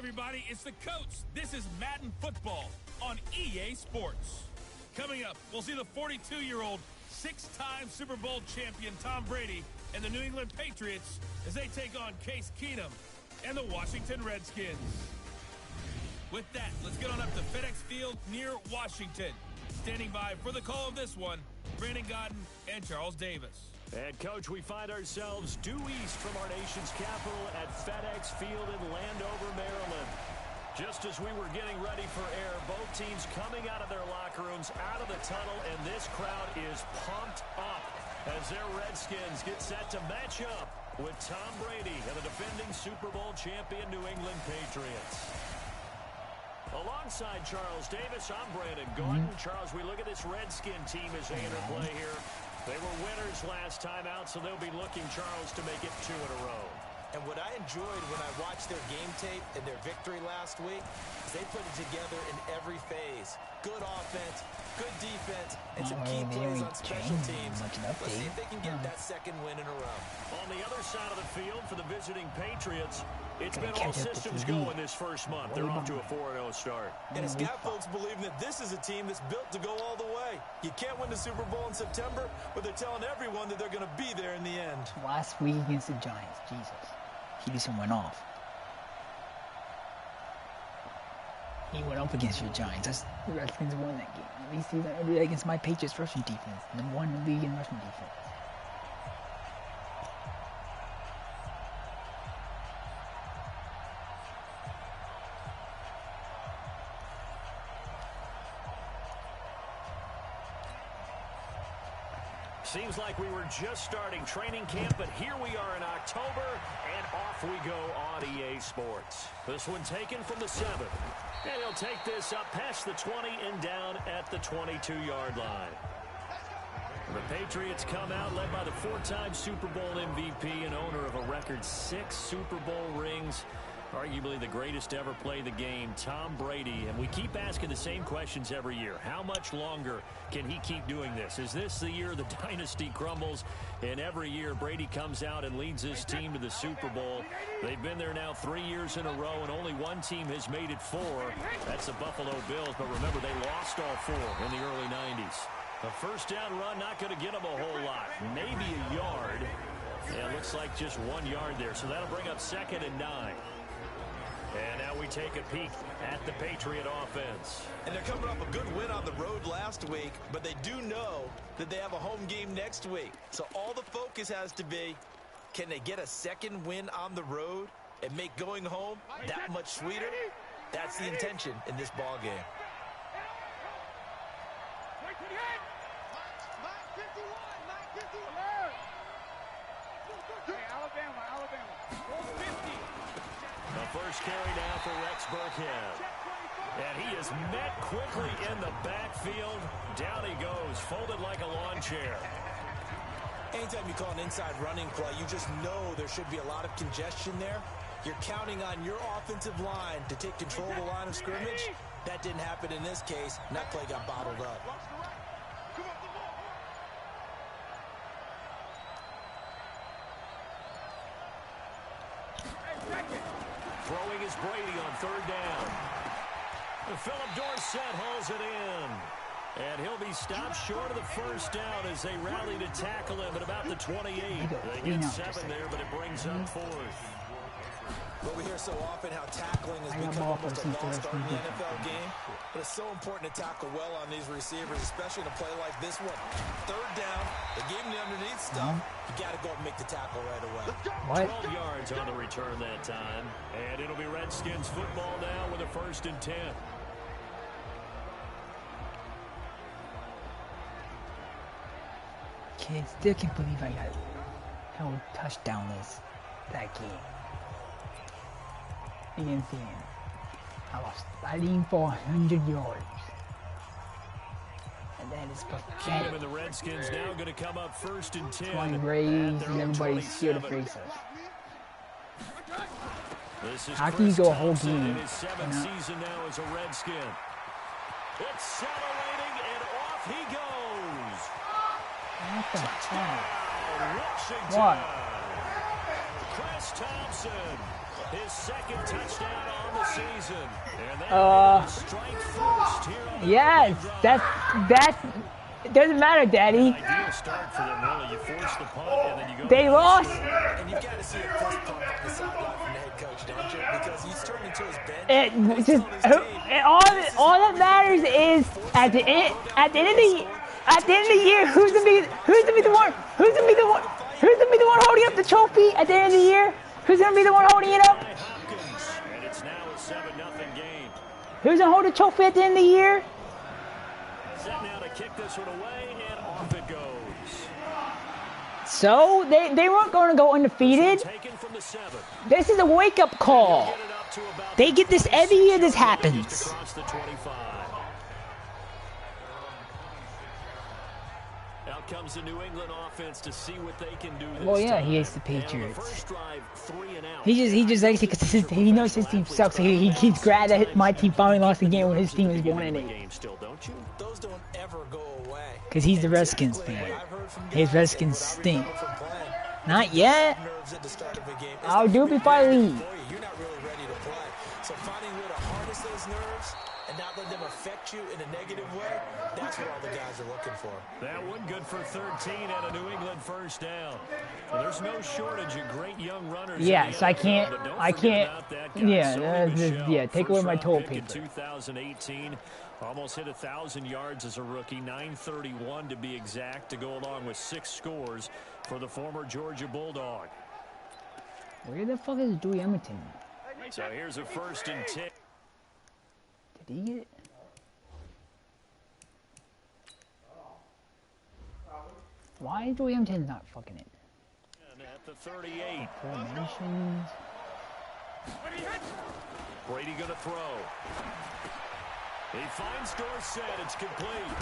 everybody, it's the coach. This is Madden Football on EA Sports. Coming up, we'll see the 42-year-old, six-time Super Bowl champion Tom Brady and the New England Patriots as they take on Case Keenum and the Washington Redskins. With that, let's get on up to FedEx Field near Washington. Standing by for the call of this one, Brandon Godden and Charles Davis. And, Coach, we find ourselves due east from our nation's capital at FedEx Field in Landover, Maryland. Just as we were getting ready for air, both teams coming out of their locker rooms, out of the tunnel, and this crowd is pumped up as their Redskins get set to match up with Tom Brady and the defending Super Bowl champion New England Patriots. Alongside Charles Davis, I'm Brandon Gordon. Charles, we look at this Redskin team as they interplay here. They were winners last time out, so they'll be looking, Charles, to make it 2 in a row. And what I enjoyed when I watched their game tape and their victory last week is they put it together in every phase. Good offense, good defense, and some key plays on special teams. Let's see if they can get that second win in a row. On the other side of the field for the visiting Patriots, it's been all systems go in this first month. They're off to a 4-0 start. And it's got folks believing that this is a team that's built to go all the way. You can't win the Super Bowl in September, but they're telling everyone that they're going to be there in the end. Last week against the Giants, Jesus. He just went off. He went up against your Giants. That's, the Redskins won that game. At least he's not really against my Patriots rushing defense. Number 1 in the league in rushing defense. Seems like we were just starting training camp, but here we are in October, and off we go on EA Sports. This one taken from the 7. And he'll take this up past the 20 and down at the 22-yard line. The Patriots come out led by the 4-time Super Bowl MVP and owner of a record 6 Super Bowl rings. Arguably the greatest to ever play the game, Tom Brady. And we keep asking the same questions every year. How much longer can he keep doing this? Is this the year the dynasty crumbles? And every year Brady comes out and leads his team to the Super Bowl. They've been there now 3 years in a row, and only one team has made it 4. That's the Buffalo Bills. But remember, they lost all 4 in the early 90s. A first down run, not going to get them a whole lot. Maybe a yard. Yeah, it looks like just 1 yard there. So that'll bring up 2nd and 9. And now we take a peek at the Patriot offense. And they're coming off a good win on the road last week, but they do know that they have a home game next week. So all the focus has to be, can they get a second win on the road and make going home that much sweeter? That's the intention in this ball game. First carry now for Rex Burkhead. And he is met quickly in the backfield. Down he goes, folded like a lawn chair. Anytime you call an inside running play, you just know there should be a lot of congestion there. You're counting on your offensive line to take control of the line of scrimmage. That didn't happen in this case, and that play got bottled up. Throwing is Brady on 3rd down. And Philip Dorsett hauls it in. And he'll be stopped short of the first down as they rally to tackle him at about the 28. They get 7 there, but it brings up 4th. Well, we hear so often how tackling has become almost a lost art in the NFL game. But it's so important to tackle well on these receivers, especially in a play like this one. 3rd down, they gave him the underneath stuff. You got to go and make the tackle right away. 12 yards on the return that time. And it'll be Redskins football now with a 1st and 10. Still can't believe I got held touchdownless that game. Against him. I was fighting for 100 yards. And that is pathetic. And the Redskins now going to come up 1st and 10. Trying Braves, everybody's scared to face us. How can you go a whole game? His 7th season now as a Redskin. Accelerating, and off he goes. What the heck? Washington. What? Chris Thompson His second touchdown on the season. And they strike first here on the yes, that's it doesn't matter, Daddy. ideal start for them, really. You force the punt, and then you go. They lost. And you've got to see a fist pump on the sideline from the head coach, don't you? Because he's turned into his bench. All that matters is at the end of the year, who's gonna be the one holding up the trophy at the end of the year? Who's gonna be the one holding it up? And it's now a 7-0 game. Who's gonna hold the trophy at the end of the year? Set now to kick this one away, and off it goes. So they weren't going to go undefeated. Taken from the 7. This is a wake-up call. Get it up to about They get this every year. This happens. across the 25. Out comes the New England offense to see what they can do this Well, yeah, time. he hates the And on the Patriots. first drive, 3 and out. He just likes it because he knows his team sucks. So he keeps glad that my team finally lost the game when his team is 1-8. Game still, don't you? Those don't ever go away. Because he's the Redskins fan. His Redskins stink. Not yet. I'll do it before I leave. You're not really ready to play. So finding a way to harness those nerves and not let them affect you in a negative way, that's what all the guys are looking for. That one good for 13 at a New England first down. Well, there's no shortage of great young runners. Yeah, so I can't. Yeah, take away my toll paper. In 2018, almost hit 1,000 yards as a rookie, 931 to be exact, to go along with 6 scores for the former Georgia Bulldog. Where the fuck is Dewey Edmonton? So here's a 1st and 10. Did he get it? Why is Dewey Edmonton not fucking it? And at the 38. Formations. Brady going to throw. He finds Dorsett. It's complete.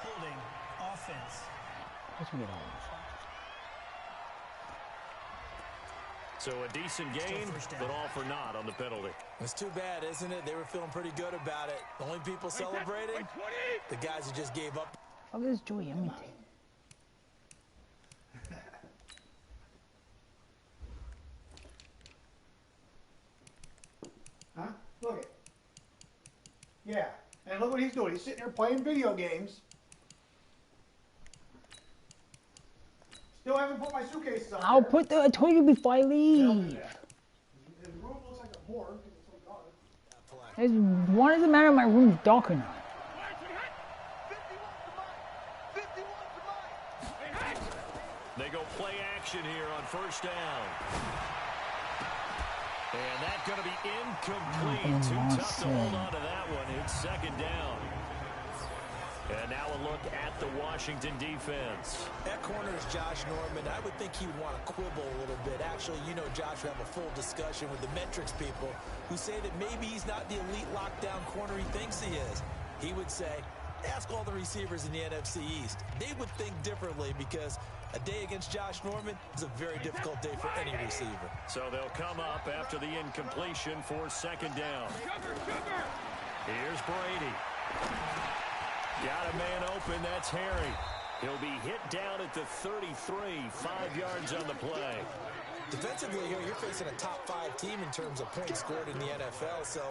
Holding offense. Let's get on. So a decent game, but all for naught on the penalty. It's too bad, isn't it? They were feeling pretty good about it. The only people celebrating, the guys who just gave up. Fuck is Dewey Edmonton? Huh? Look it. Yeah. And look what he's doing. He's sitting there playing video games. Still haven't put my suitcases on. I'll put the. I told you before I leave. The room looks like a morgue because it's so dark. Why does it matter if my room's dark or not? They go play action here on first down. And that's going to be incomplete. Too tough to hold on to that one. It's 2nd down. And now a look at the Washington defense. That corner is Josh Norman. I would think he would want to quibble a little bit. Actually, you know Josh would have a full discussion with the metrics people who say that maybe he's not the elite lockdown corner he thinks he is. He would say, ask all the receivers in the NFC East. They would think differently because a day against Josh Norman is a very difficult day for any receiver. So they'll come up after the incompletion for 2nd down. Here's Brady. Got a man open, that's Harry. He'll be hit down at the 33, 5 yards on the play. Defensively here, you're facing a top 5 team in terms of points scored in the NFL. So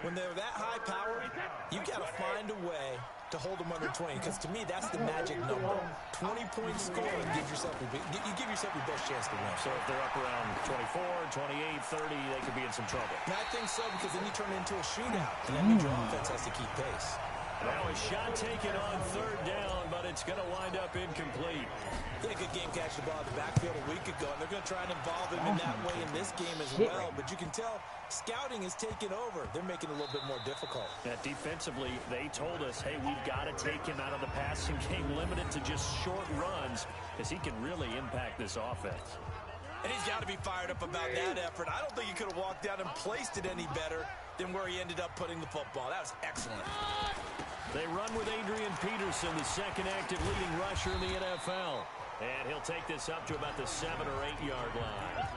when they're that high powered, you got to find a way to hold them under 20. Because to me, that's the magic number. 20 points scored, you give yourself your best chance to win. So if they're up around 24, 28, 30, they could be in some trouble. And I think so, because then you turn it into a shootout. And that means your offense has to keep pace. Now a shot taken on 3rd down, but it's going to wind up incomplete. Did a good game catching the ball in the backfield a week ago, and they're going to try and involve him in that way in this game as well. But you can tell scouting is taking over. They're making it a little bit more difficult. Defensively, they told us, hey, we've got to take him out of the passing game, limited to just short runs, because he can really impact this offense. And he's got to be fired up about that effort. I don't think he could have walked down and placed it any better than where he ended up putting the football. That was excellent. They run with Adrian Peterson, the 2nd active leading rusher in the NFL. And he'll take this up to about the 7 or 8 yard line.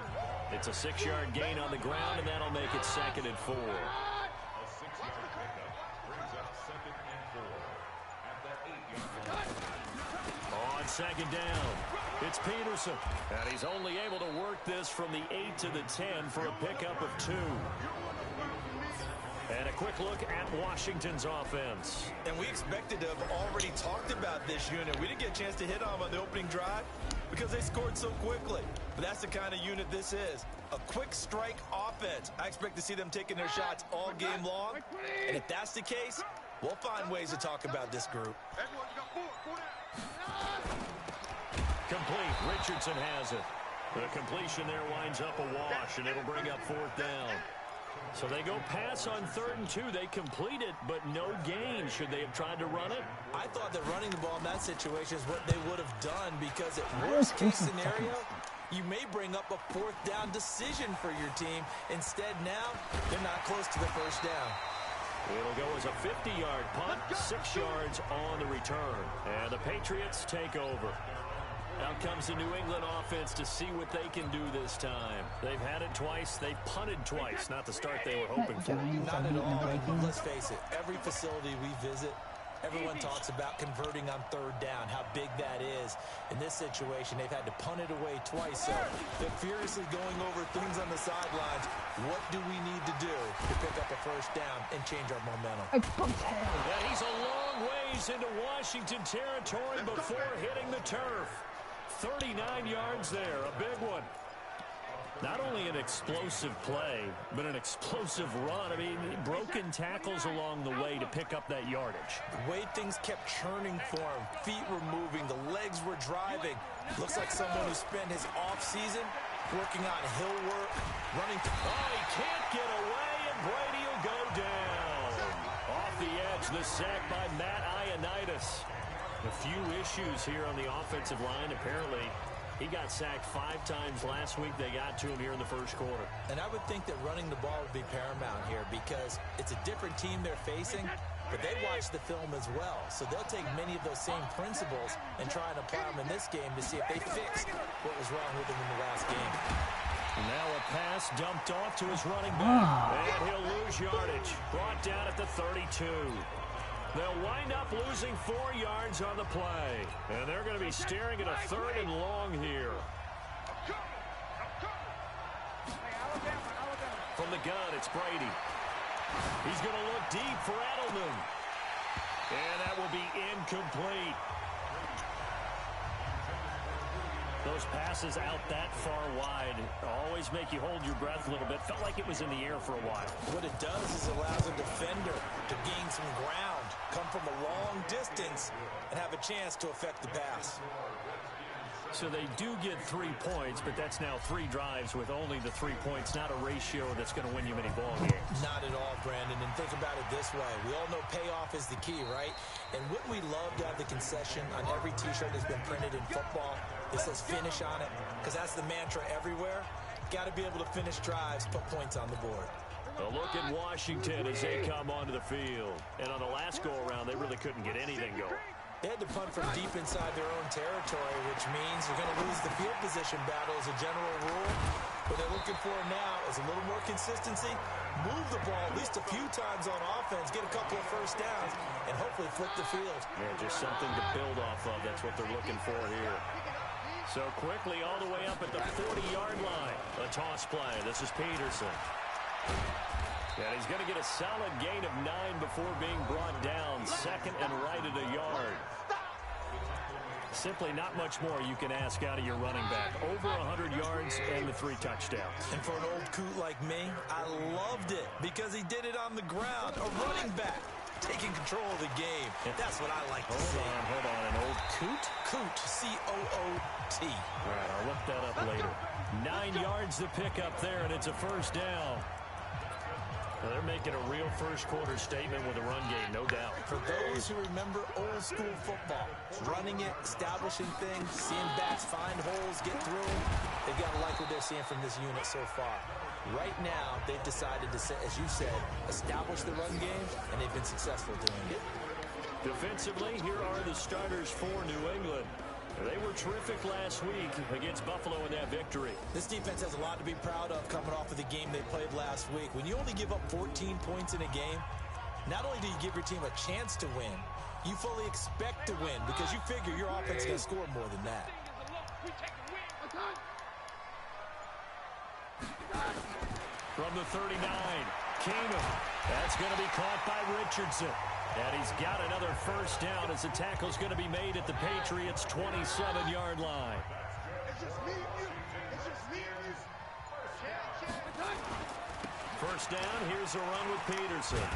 It's a 6-yard gain on the ground, and that'll make it 2nd and 4. On second down. It's Peterson. And he's only able to work this from the 8 to the 10 for a pickup of 2. And a quick look at Washington's offense. And we expected to have already talked about this unit. We didn't get a chance to hit on them on the opening drive because they scored so quickly. But that's the kind of unit this is. A quick strike offense. I expect to see them taking their shots all game long. And if that's the case, we'll find ways to talk about this group. Complete. Richardson has it. The completion there winds up a wash, and it'll bring up 4th down. So they go pass on 3rd and 2. They complete it, but no gain. Should they have tried to run it? I thought that running the ball in that situation is what they would have done because at worst case scenario, you may bring up a 4th down decision for your team. Instead now, they're not close to the 1st down. It'll go as a 50-yard punt, 6 yards on the return. And the Patriots take over. Out comes the New England offense to see what they can do this time. They've had it twice. They've punted twice. Not the start they were hoping for. Not at all. Let's face it. Every facility we visit, everyone talks about converting on 3rd down, how big that is. In this situation, they've had to punt it away twice. So they're furiously going over things on the sidelines. What do we need to do to pick up a 1st down and change our momentum? And he's a long ways into Washington territory before hitting the turf. 39 yards there, a big one. Not only an explosive play, but an explosive run. I mean, broken tackles along the way to pick up that yardage. The way things kept churning for him, feet were moving, the legs were driving. Looks like someone who spent his offseason working on hill work, running. Oh, he can't get away, and Brady will go down. Off the edge, the sack by Matt Ioannidis. A few issues here on the offensive line. Apparently, he got sacked 5 times last week. They got to him here in the 1st quarter. And I would think that running the ball would be paramount here because it's a different team they're facing, but they watch the film as well. So they'll take many of those same principles and try and apply them in this game to see if they fixed what was wrong with them in the last game. Now a pass dumped off to his running back. And he'll lose yardage. Brought down at the 32. They'll wind up losing 4 yards on the play. And they're going to be staring at a 3rd and long here. From the gun, it's Brady. He's going to look deep for Edelman. And that will be incomplete. Those passes out that far wide always make you hold your breath a little bit. Felt like it was in the air for a while. What it does is allows a defender to gain some ground, come from a long distance, and have a chance to affect the pass. So they do get 3 points, but that's now 3 drives with only the 3 points, not a ratio that's going to win you many ball games. Not at all, Brandon, and think about it this way. We all know payoff is the key, right? And wouldn't we love to have the concession on every T-shirt that's been printed in football that says finish on it? Because that's the mantra everywhere. Got to be able to finish drives, put points on the board. A look at Washington as they come onto the field. And on the last go-around, they really couldn't get anything going. They had to punt from deep inside their own territory, which means they're going to lose the field position battle as a general rule. What they're looking for now is a little more consistency, move the ball at least a few times on offense, get a couple of 1st downs, and hopefully flip the field. Yeah, just something to build off of. That's what they're looking for here. So quickly all the way up at the 40-yard line. A toss play. This is Peterson. And he's going to get a solid gain of 9 before being brought down. 2nd and right at a yard. Simply not much more you can ask out of your running back. Over 100 yards and the 3 touchdowns. And for an old coot like me, I loved it because he did it on the ground. A running back taking control of the game. That's what I like to see. Hold on. An old coot? Coot. C-O-O-T. All right, I'll look that up later. 9 yards to pick up there, and it's a 1st down. Well, they're making a real 1st quarter statement with a run game, no doubt. For those who remember old school football, running it, establishing things, seeing backs find holes, get through them, they've got to like what they're seeing from this unit so far. Right now, they've decided to, as you said, establish the run game, and they've been successful doing it. Defensively, here are the starters for New England. They were terrific last week against Buffalo in that victory. This defense has a lot to be proud of coming off of the game they played last week. When you only give up 14 points in a game, not only do you give your team a chance to win, You fully expect to win because you figure your offense is going to score more than that. From the 39, Keenum. That's going to be caught by Richardson. And he's got another first down as the tackle's going to be made at the Patriots' 27-yard line. First down, here's a run with Peterson.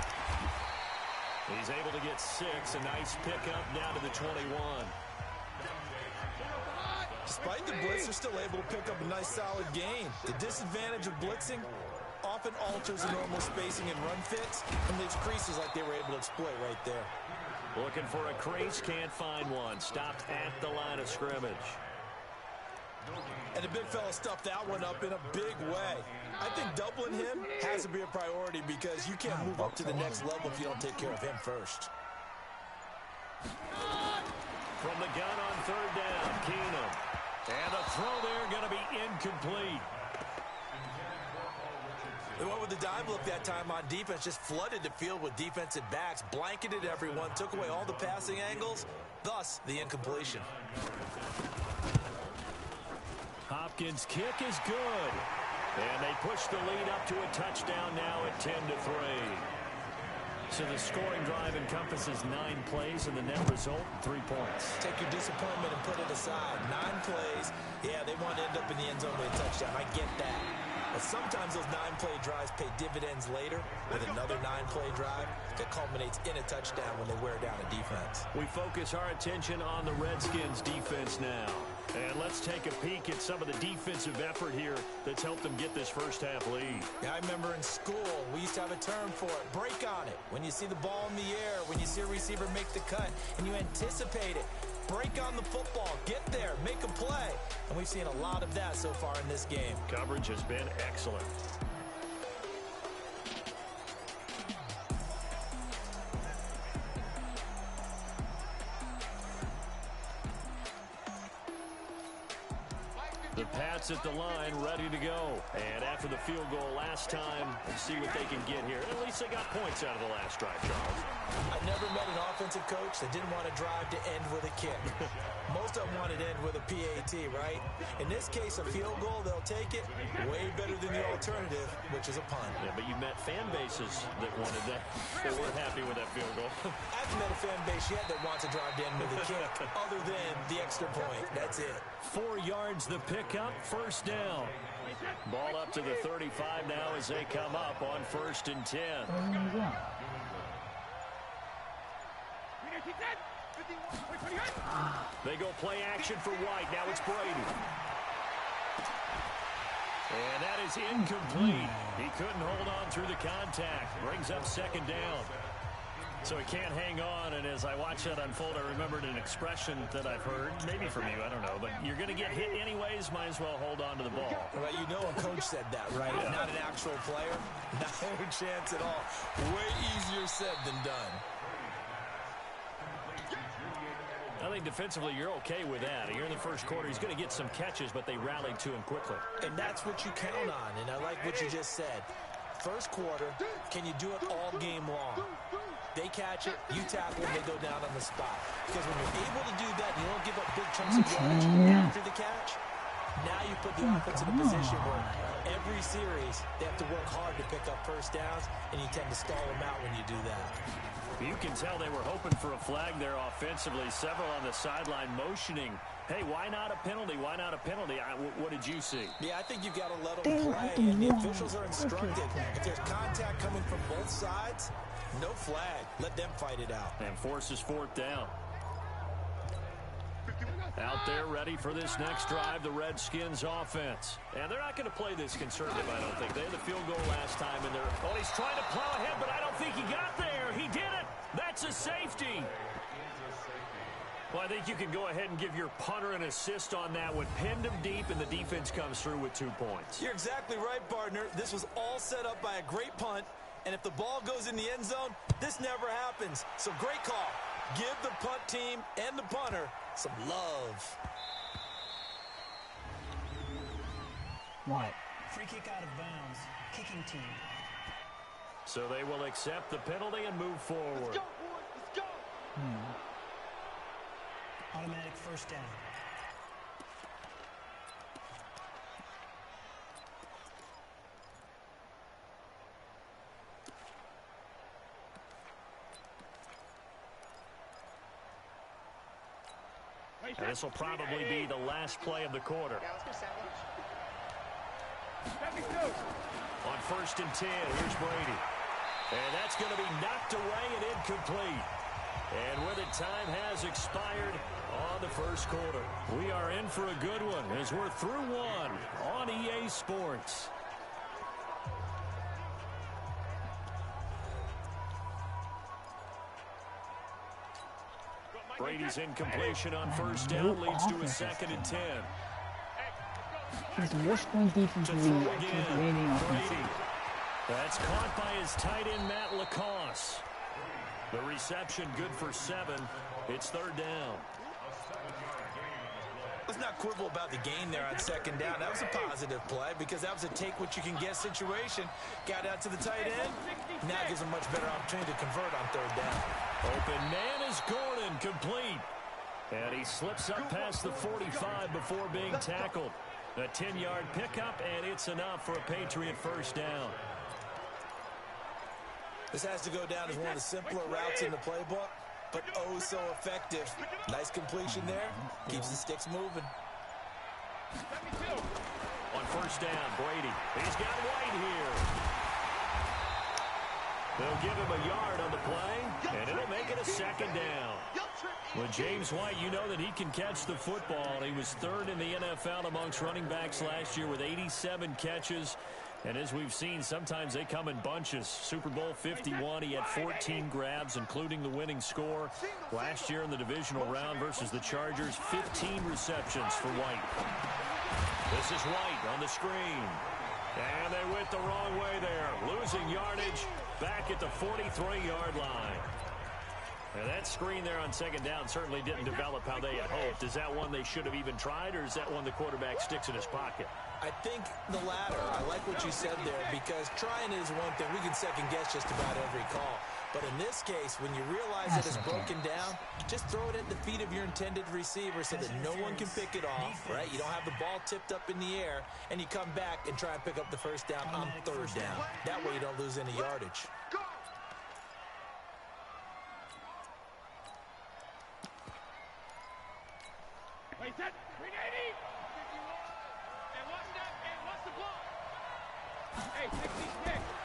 He's able to get 6, a nice pickup down to the 21. Despite the blitz, they're still able to pick up a nice solid gain. The disadvantage of blitzing often alters the normal spacing and run fits and leaves creases like they were able to exploit right there. Looking for a crease, can't find one. Stopped at the line of scrimmage. And the big fella stuffed that one up in a big way. I think doubling him has to be a priority because you can't move up to the next level if you don't take care of him first. From the gun on third down, Keenum. And a throw there going to be incomplete. They went with the dime look that time on defense, just flooded the field with defensive backs, blanketed everyone, took away all the passing angles, thus the incompletion. Hopkins' kick is good. And they push the lead up to a touchdown now at 10-3. So the scoring drive encompasses 9 plays, and the net result, 3 points. Take your disappointment and put it aside. 9 plays. Yeah, they want to end up in the end zone with a touchdown. I get that. But sometimes those 9-play drives pay dividends later with another 9-play drive that culminates in a touchdown when they wear down a defense. We focus our attention on the Redskins defense now. And let's take a peek at some of the defensive effort here that's helped them get this first-half lead. Yeah, I remember in school, we used to have a term for it, break on it. When you see the ball in the air, when you see a receiver make the cut, and you anticipate it, break on the football, get there, make a play. And we've seen a lot of that so far in this game. Coverage has been excellent. The Pats at the line, ready to go. And after the field goal last time, we'll see what they can get here. At least they got points out of the last drive, Charles. I never met an offensive coach that didn't want to drive to end with a kick. Most of them wanted to end with a PAT, right? In this case, a field goal, they'll take it. Way better than the alternative, which is a punt. Yeah, but you met fan bases that wanted that. They weren't happy with that field goal. I haven't met a fan base yet that wants to drive to end with a kick, other than the extra point. That's it. 4 yards the pickup, first down. Ball up to the 35 now as they come up on 1st and 10. They go play action for White. Now it's Brady. And that is incomplete. He couldn't hold on through the contact. Brings up 2nd down. So he can't hang on, and as I watch that unfold, I remembered an expression that I've heard, maybe from you, I don't know, but you're going to get hit anyways, might as well hold on to the ball. Well, you know a coach said that, right? Yeah. Not an actual player. No chance at all. Way easier said than done. I think defensively you're okay with that. Here in the first quarter, he's going to get some catches, but they rallied to him quickly. And that's what you count on, and I like what you just said. First quarter, can you do it all game long? They catch it, you tackle, and they go down on the spot. Because when you're able to do that, you don't give up big chunks of yardage after the catch. Now you put the offense in a position where every series they have to work hard to pick up first downs, and you tend to stall them out when you do that. You can tell they were hoping for a flag there offensively. Several on the sideline motioning. Hey, why not a penalty? Why not a penalty? What did you see? Yeah, I think you've got to let them play, and the officials are instructed. If there's contact coming from both sides, no flag. Let them fight it out. And forces 4th down. Out there ready for this next drive, the Redskins offense. And they're not going to play this conservative, I don't think. They had the field goal last time, and he's trying to plow ahead, but I don't think he got there. He did it. That's a safety. Well, I think you can go ahead and give your punter an assist on that one. Pinned him deep, and the defense comes through with 2 points. You're exactly right, partner. This was all set up by a great punt, and if the ball goes in the end zone, this never happens. So great call. Give the punt team and the punter some love. What? Free kick out of bounds. Kicking team. So they will accept the penalty and move forward. Let's go, boys. Let's go. Automatic first down. And this will probably be the last play of the quarter. On 1st and 10, here's Brady. And that's going to be knocked away and incomplete. And with it, time has expired on the first quarter. We are in for a good one as we're through one on EA Sports. Brady's incompletion on first down leads to a 2nd and 10. He's the worst going defense in the league. He's leading offense. That's caught by his tight end, Matt Lacoste. The reception good for 7. It's 3rd down. Let's not quibble about the gain there on 2nd down. That was a positive play because that was a take-what-you-can-get situation. Got out to the tight end. Now gives him much better opportunity to convert on 3rd down. Open man is Gordon, complete. And he slips up past the 45 before being tackled. A 10-yard pickup, and it's enough for a Patriot first down. This has to go down as one of the simpler routes in the playbook, but oh so effective. Nice completion there. Keeps the sticks moving. On 1st down, Brady. He's got White here. They'll give him a yard on the play, and it'll make it a 2nd down. With James White, you know that he can catch the football. He was 3rd in the NFL amongst running backs last year with 87 catches. And as we've seen, sometimes they come in bunches. Super Bowl 51, he had 14 grabs, including the winning score. Last year in the divisional round versus the Chargers, 15 receptions for White. This is White on the screen. And they went the wrong way there, losing yardage back at the 43-yard line. And that screen there on 2nd down certainly didn't develop how they had hoped. Is that one they should have even tried, or is that one the quarterback sticks in his pocket? I think the latter. I like what you said there because trying is one thing. We can second-guess just about every call. But in this case, when you realize that it's broken down, just throw it at the feet of your intended receiver so that no one can pick it off, right? You don't have the ball tipped up in the air, and you come back and try and pick up the first down on 3rd down. That way you don't lose any yardage.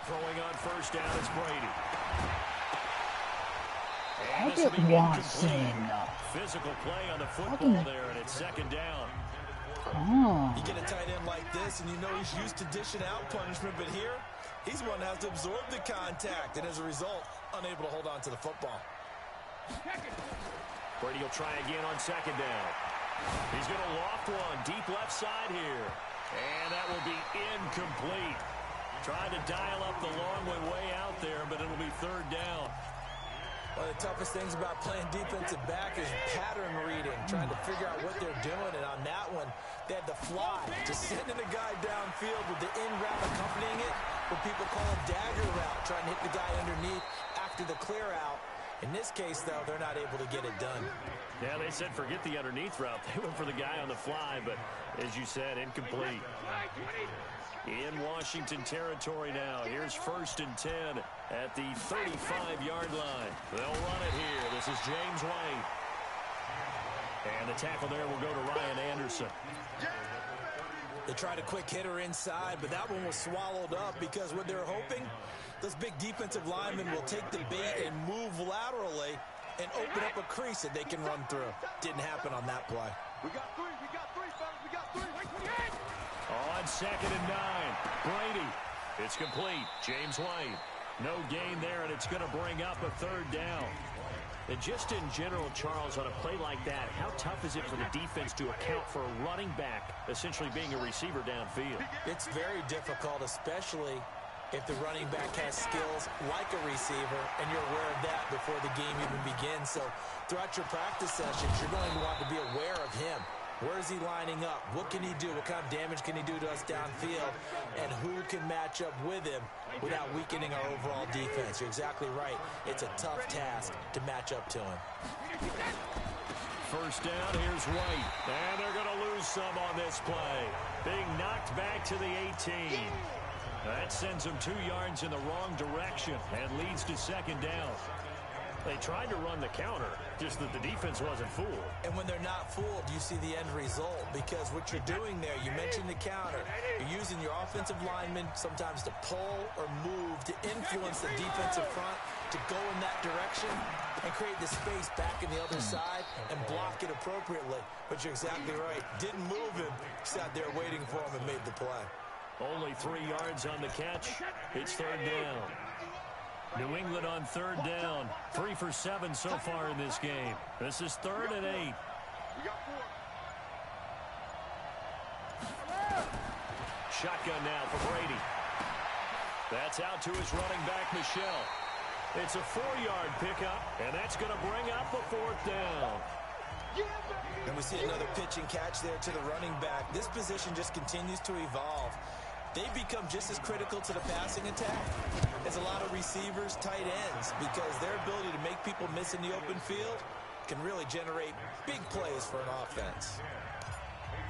Throwing on 1st down is Brady. I get Watson. Physical play on the football there, and it's 2nd down. Oh. You get a tight end like this, and you know he's used to dishing out punishment, but here, he's one that has to absorb the contact, and as a result, unable to hold on to the football. Brady will try again on 2nd down. He's going to loft one deep left side here, and that will be incomplete. Trying to dial up the long way out there, but it'll be 3rd down. One of the toughest things about playing defensive back is pattern reading, trying to figure out what they're doing. And on that one, they had the fly, just sending a guy downfield with the in route accompanying it, what people call a dagger route, trying to hit the guy underneath after the clear out. In this case, though, they're not able to get it done. Yeah, they said forget the underneath route. They went for the guy on the fly, but as you said, incomplete. In Washington territory now. Here's 1st and 10 at the 35-yard line. They'll run it here. This is James White. And the tackle there will go to Ryan Anderson. They tried a quick hitter inside, but that one was swallowed up because what they're hoping, those big defensive linemen will take the bait and move laterally and open up a crease that they can run through. Didn't happen on that play. We got three, fellas. We got three. On 2nd and 9, Brady. It's complete. James White. No gain there, and it's going to bring up a 3rd down. And just in general, Charles, on a play like that, how tough is it for the defense to account for a running back essentially being a receiver downfield? It's very difficult, especially if the running back has skills like a receiver, and you're aware of that before the game even begins. So throughout your practice sessions, you're going to want to be aware of him. Where is he lining up? What can he do? What kind of damage can he do to us downfield? And who can match up with him without weakening our overall defense? You're exactly right. It's a tough task to match up to him. First down, here's White. And they're going to lose some on this play. Being knocked back to the 18. That sends them 2 yards in the wrong direction and leads to second down. They tried to run the counter, just that the defense wasn't fooled. And when they're not fooled, you see the end result. Because what you're doing there, you mentioned the counter. You're using your offensive linemen sometimes to pull or move to influence the defensive front to go in that direction and create the space back in the other side and block it appropriately. But you're exactly right. Didn't move him. Sat there waiting for him and made the play. Only 3 yards on the catch. It's third down. New England on third down. 3 for 7 so far in this game. This is 3rd and 8. We got 4. Shotgun now for Brady. That's out to his running back, Michelle. It's a 4-yard pickup, and that's going to bring up a 4th down. And we see another pitch and catch there to the running back. This position just continues to evolve. They become just as critical to the passing attack as a lot of receivers, tight ends, because their ability to make people miss in the open field can really generate big plays for an offense.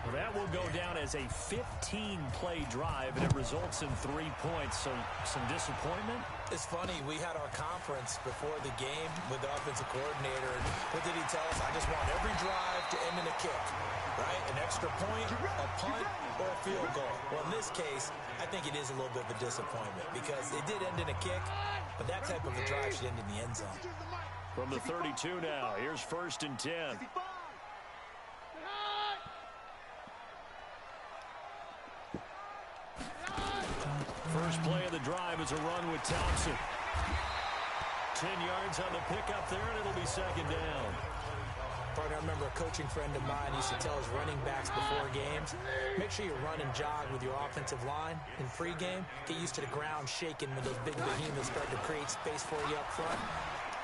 Well, that will go down as a 15-play drive, and it results in 3 points. So some disappointment? It's funny, we had our conference before the game with the offensive coordinator. What did he tell us? I just want every drive to end in a kick, right? An extra point, a punt, or a field goal. Well, in this case, I think it is a little bit of a disappointment because it did end in a kick, but that type of a drive should end in the end zone. From the 32 now, here's 1st and 10. First play of the drive is a run with Thompson. 10 yards on the pickup there, and it'll be second down. Partner, I remember a coaching friend of mine used to tell his running backs before games, make sure you run and jog with your offensive line in pregame. Get used to the ground shaking when those big behemoths start to create space for you up front.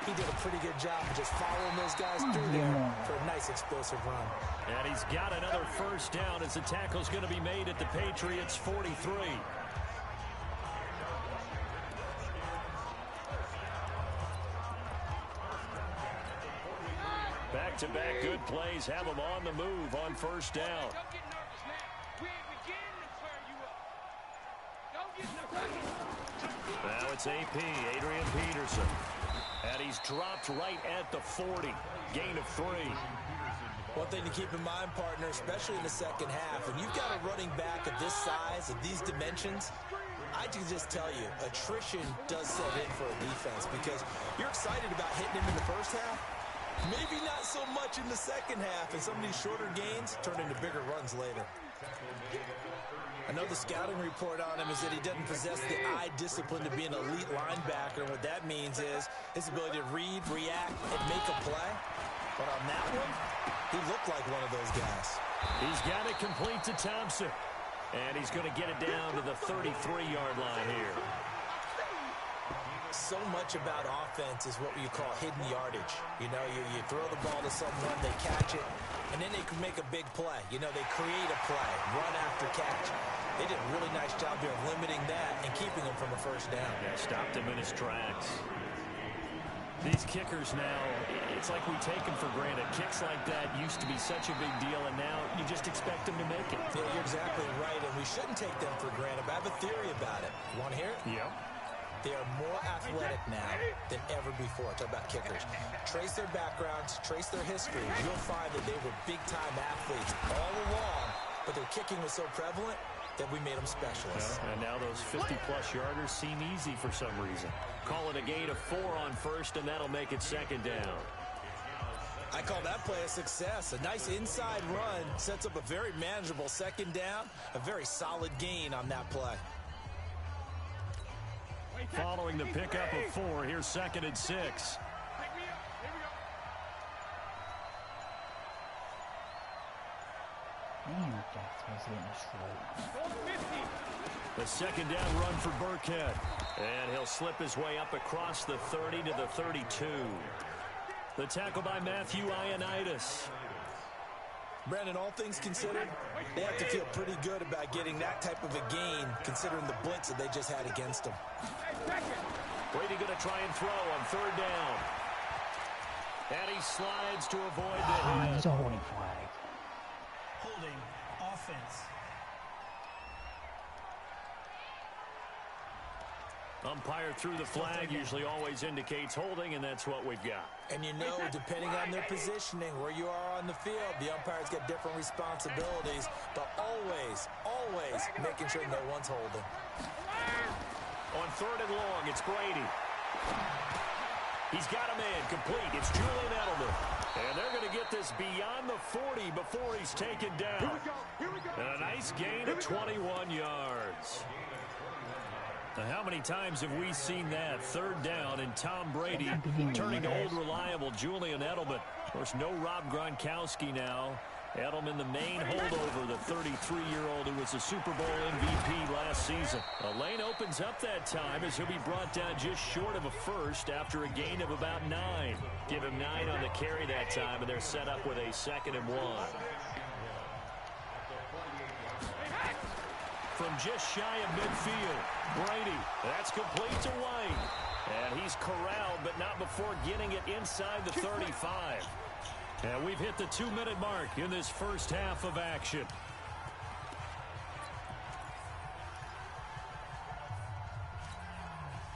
He did a pretty good job of just following those guys through there for a nice explosive run. And he's got another first down as the tackle's going to be made at the Patriots' 43. Back-to-back good plays have them on the move on first down. Don't get nervous now. We ain't beginning to turn you up. Don't get nervous. Now it's AP, Adrian Peterson. And he's dropped right at the 40. Gain of 3. One thing to keep in mind, partner, especially in the second half, when you've got a running back of this size, of these dimensions, I can just tell you, attrition does set in for a defense because you're excited about hitting him in the first half. Maybe not so much in the second half, and some of these shorter gains turn into bigger runs later. I know the scouting report on him is that he doesn't possess the eye discipline to be an elite linebacker, and what that means is his ability to read, react, and make a play. But on that one, he looked like one of those guys. He's got it complete to Thompson. And he's going to get it down to the 33-yard line here. So much about offense is what you call hidden yardage. You know, you throw the ball to someone, they catch it, and then they can make a big play. You know, they create a play, run after catch. They did a really nice job here of limiting that and keeping him from a first down. Yeah, stopped him in his tracks. These kickers now, it's like we take them for granted. Kicks like that used to be such a big deal, and now you just expect them to make it. Yeah, you're exactly right, and we shouldn't take them for granted. But I have a theory about it. You want to hear it? Yeah. They are more athletic now than ever before. Talk about kickers. Trace their backgrounds, trace their history. You'll find that they were big-time athletes all along, but their kicking was so prevalent that we made them specialists. Yeah, and now those 50-plus yarders seem easy for some reason. Call it a gain of 4 on first, and that'll make it second down. I call that play a success. A nice inside run sets up a very manageable second down, a very solid gain on that play. Following the pickup of 4, here's 2nd and 6. The second down run for Burkhead. And he'll slip his way up across the 30 to the 32. The tackle by Matthew Ioannidis. Brandon, all things considered, they have to feel pretty good about getting that type of a gain, considering the blitz that they just had against them. Brady going to try and throw on 3rd down. And he slides to avoid the hit. There's a holding flag. Holding offense. Umpire threw the flag, usually always indicates holding, and that's what we've got. And you know, depending on their positioning, where you are on the field, the umpires get different responsibilities, but always making sure no one's holding. On 3rd and long, it's Brady. He's got a man complete. It's Julian Edelman. And they're going to get this beyond the 40 before he's taken down. And a nice gain of 21 yards. Now, how many times have we seen that? 3rd down and Tom Brady turning to old reliable Julian Edelman. Of course, no Rob Gronkowski now. Edelman, the main holdover, the 33-year-old who was a Super Bowl MVP last season. A lane opens up that time as he'll be brought down just short of a first after a gain of about 9. Give him 9 on the carry that time, and they're set up with a 2nd and 1. From just shy of midfield, Brady, that's complete to White. And he's corralled, but not before getting it inside the 35. And we've hit the 2-minute mark in this first half of action.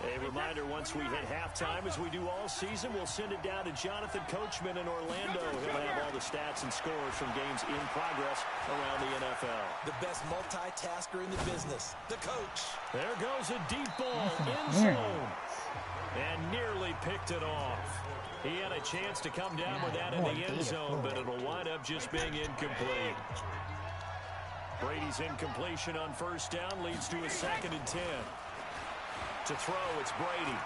A reminder, once we hit halftime, as we do all season, we'll send it down to Jonathan Coachman in Orlando. He'll have all the stats and scores from games in progress around the NFL. The best multitasker in the business, the coach. There goes a deep ball, end zone, and nearly picked it off. He had a chance to come down with that in the end zone, but it'll wind up just being incomplete. Brady's incompletion on 1st down leads to a 2nd and 10. To throw, it's Brady.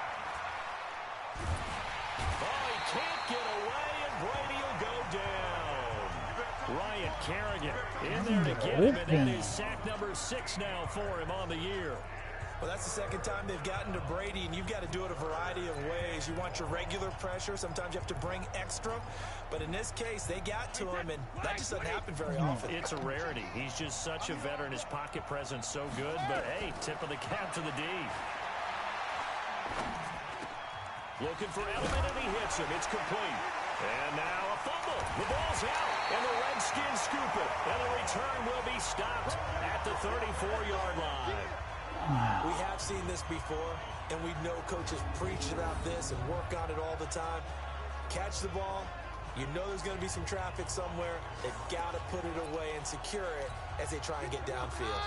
Oh, he can't get away, and Brady will go down. Ryan Kerrigan in there to get him, and that is sack number 6 now for him on the year. Well, that's the 2nd time they've gotten to Brady, and you've got to do it a variety of ways. You want your regular pressure. Sometimes you have to bring extra. But in this case, they got to him, and that just doesn't happen very often. It's a rarity. He's just such a veteran. His pocket presence so good. But, hey, tip of the cap to the D. Looking for Edelman, and he hits him. It's complete. And now a fumble. The ball's out, and the Redskins scoop it. And the return will be stopped at the 34-yard line. We have seen this before, and we know coaches preach about this and work on it all the time. Catch the ball. You know there's going to be some traffic somewhere. They've got to put it away and secure it as they try and get downfield.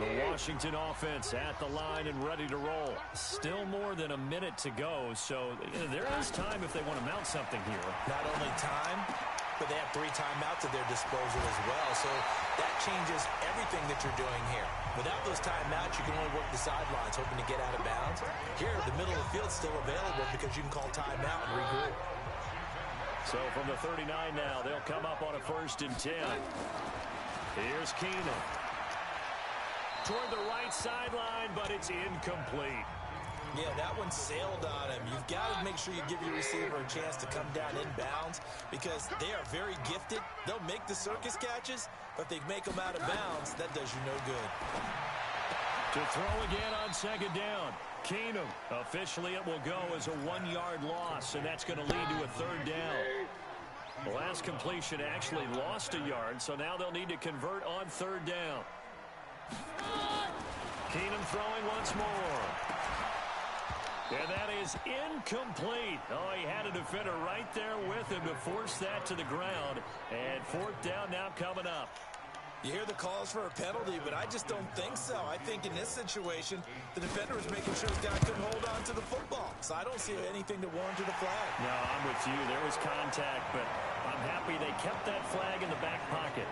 The Washington offense at the line and ready to roll. Still more than a minute to go, so there is time if they want to mount something here. Not only time, but they have 3 timeouts at their disposal as well, so that changes everything that you're doing here. Without those timeouts, you can only work the sidelines, hoping to get out of bounds. Here, the middle of the field's still available because you can call timeout and regroup. So from the 39 now, they'll come up on a 1st and 10. Here's Keenan. Toward the right sideline, but it's incomplete. Yeah, that one sailed on him. You've got to make sure you give your receiver a chance to come down inbounds because they are very gifted. They'll make the circus catches, but if they make them out of bounds, that does you no good. To throw again on 2nd down. Keenum. Officially, it will go as a 1-yard loss, and that's going to lead to a 3rd down. The last completion actually lost a yard, so now they'll need to convert on 3rd down. Keenum throwing once more. And that is incomplete. Oh, he had a defender right there with him to force that to the ground. And 4th down now coming up. You hear the calls for a penalty, but I just don't think so. I think in this situation, the defender was making sure his guy couldn't hold on to the football. So I don't see anything to warrant a flag. No, I'm with you. There was contact, but I'm happy they kept that flag in the back pocket.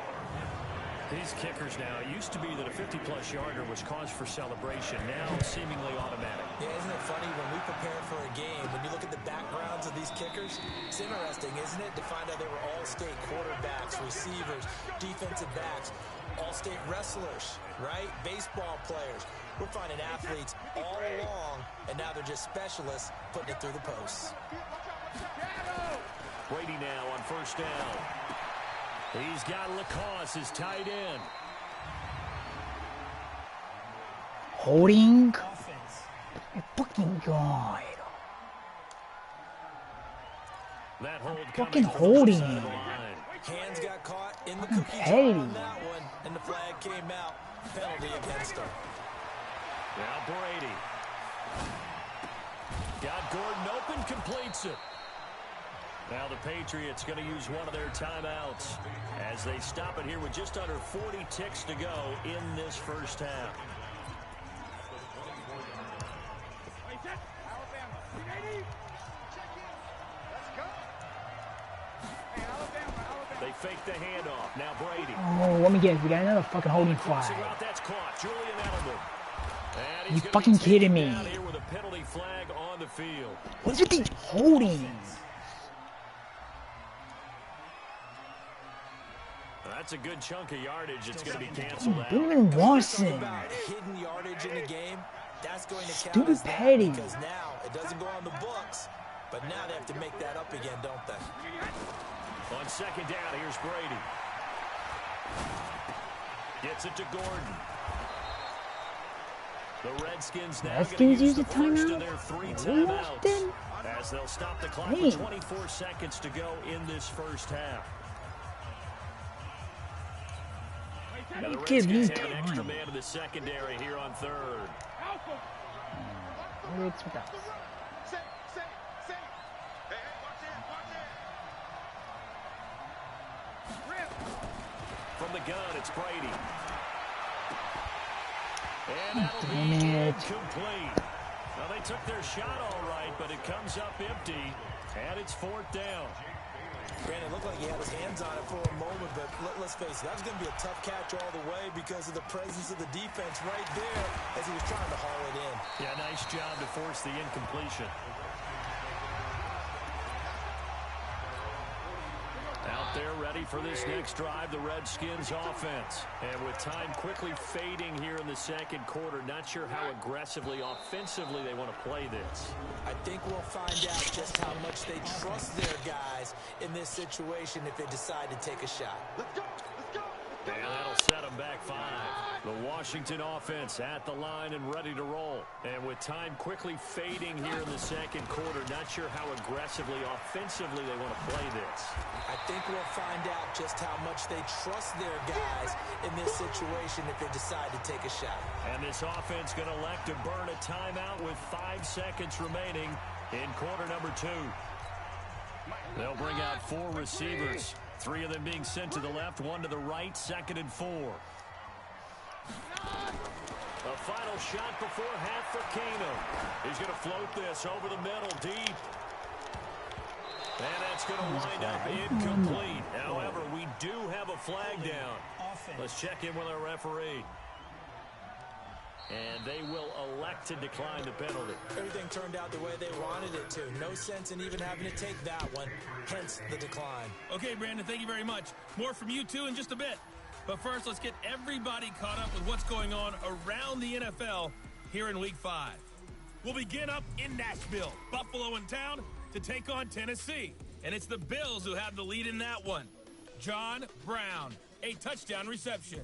These kickers now, it used to be that a 50-plus yarder was cause for celebration. Now, seemingly automatic. Yeah, isn't it funny when we prepare for a game, when you look at the backgrounds of these kickers, it's interesting, isn't it, to find out they were all-state quarterbacks, receivers, defensive backs, all-state wrestlers, right? Baseball players. We're finding athletes all along, and now they're just specialists putting it through the posts. Brady now on 1st down. He's got Lacoste, his tight end. Holding. Offense. My fucking God. That hold Fucking coming from the holding. side of the line. Hands got caught in the Fucking cookie jar petty. on that one, and the flag came out. Penalty against him. Now Brady. Got Gordon open, completes it. Now the Patriots going to use one of their timeouts as they stop it here with just under 40 ticks to go in this first half. Alabama, you ready? Check in. Let's go. Hey, Alabama. They fake the handoff. Now Brady. Oh, let me guess. We got another fucking holding Crossing flag. route, that's caught. Julian Edelman. And You he's gonna fucking be kidding taken me. down here with a penalty flag on the field. What's with these holding? That's a good chunk of yardage. It's going to be canceled out. Even Watson. About hidden yardage in the game, that's going to count Stupid as that petty. because now it doesn't go on the books, but now they have to make that up again, don't they? On second down, here's Brady. Gets it to Gordon. The Redskins now going to use the first of their 3 timeouts as they'll stop the clock with 24 seconds to go in this first half. And the Give me Redskins have an extra time. man in the secondary here on third. It's with us. Say. Hey, watch it. Rip. From the gun, it's Brady. And that'll Damn be it. incomplete. Now, they took their shot all right, but it comes up empty, and it's 4th down. Brandon, it looked like he had his hands on it for a moment, but let's face it, that was going to be a tough catch all the way because of the presence of the defense right there as he was trying to haul it in. Yeah, nice job to force the incompletion. Out there ready for this next drive, the Redskins offense. And with time quickly fading here in the second quarter, not sure how aggressively, offensively they want to play this. I think we'll find out just how much they trust their guys in this situation if they decide to take a shot. Let's go. And that'll set them back 5. The Washington offense at the line and ready to roll. And with time quickly fading here in the second quarter, not sure how aggressively, offensively they want to play this. I think we'll find out just how much they trust their guys in this situation if they decide to take a shot. And this offense going to elect to burn a timeout with 5 seconds remaining in quarter number 2. They'll bring out 4 receivers. 3 of them being sent to the left, 1 to the right, 2nd and 4. A final shot before half for Kano. He's going to float this over the middle, deep. And that's going to wind up incomplete. However, we do have a flag down. Let's check in with our referee. And they will elect to decline the penalty. Everything turned out the way they wanted it to. No sense in even having to take that one, hence the decline. Okay, Brandon, thank you very much. More from you, too, in just a bit. But first, let's get everybody caught up with what's going on around the NFL here in Week 5. We'll begin up in Nashville. Buffalo in town to take on Tennessee. And it's the Bills who have the lead in that one. John Brown, a touchdown reception.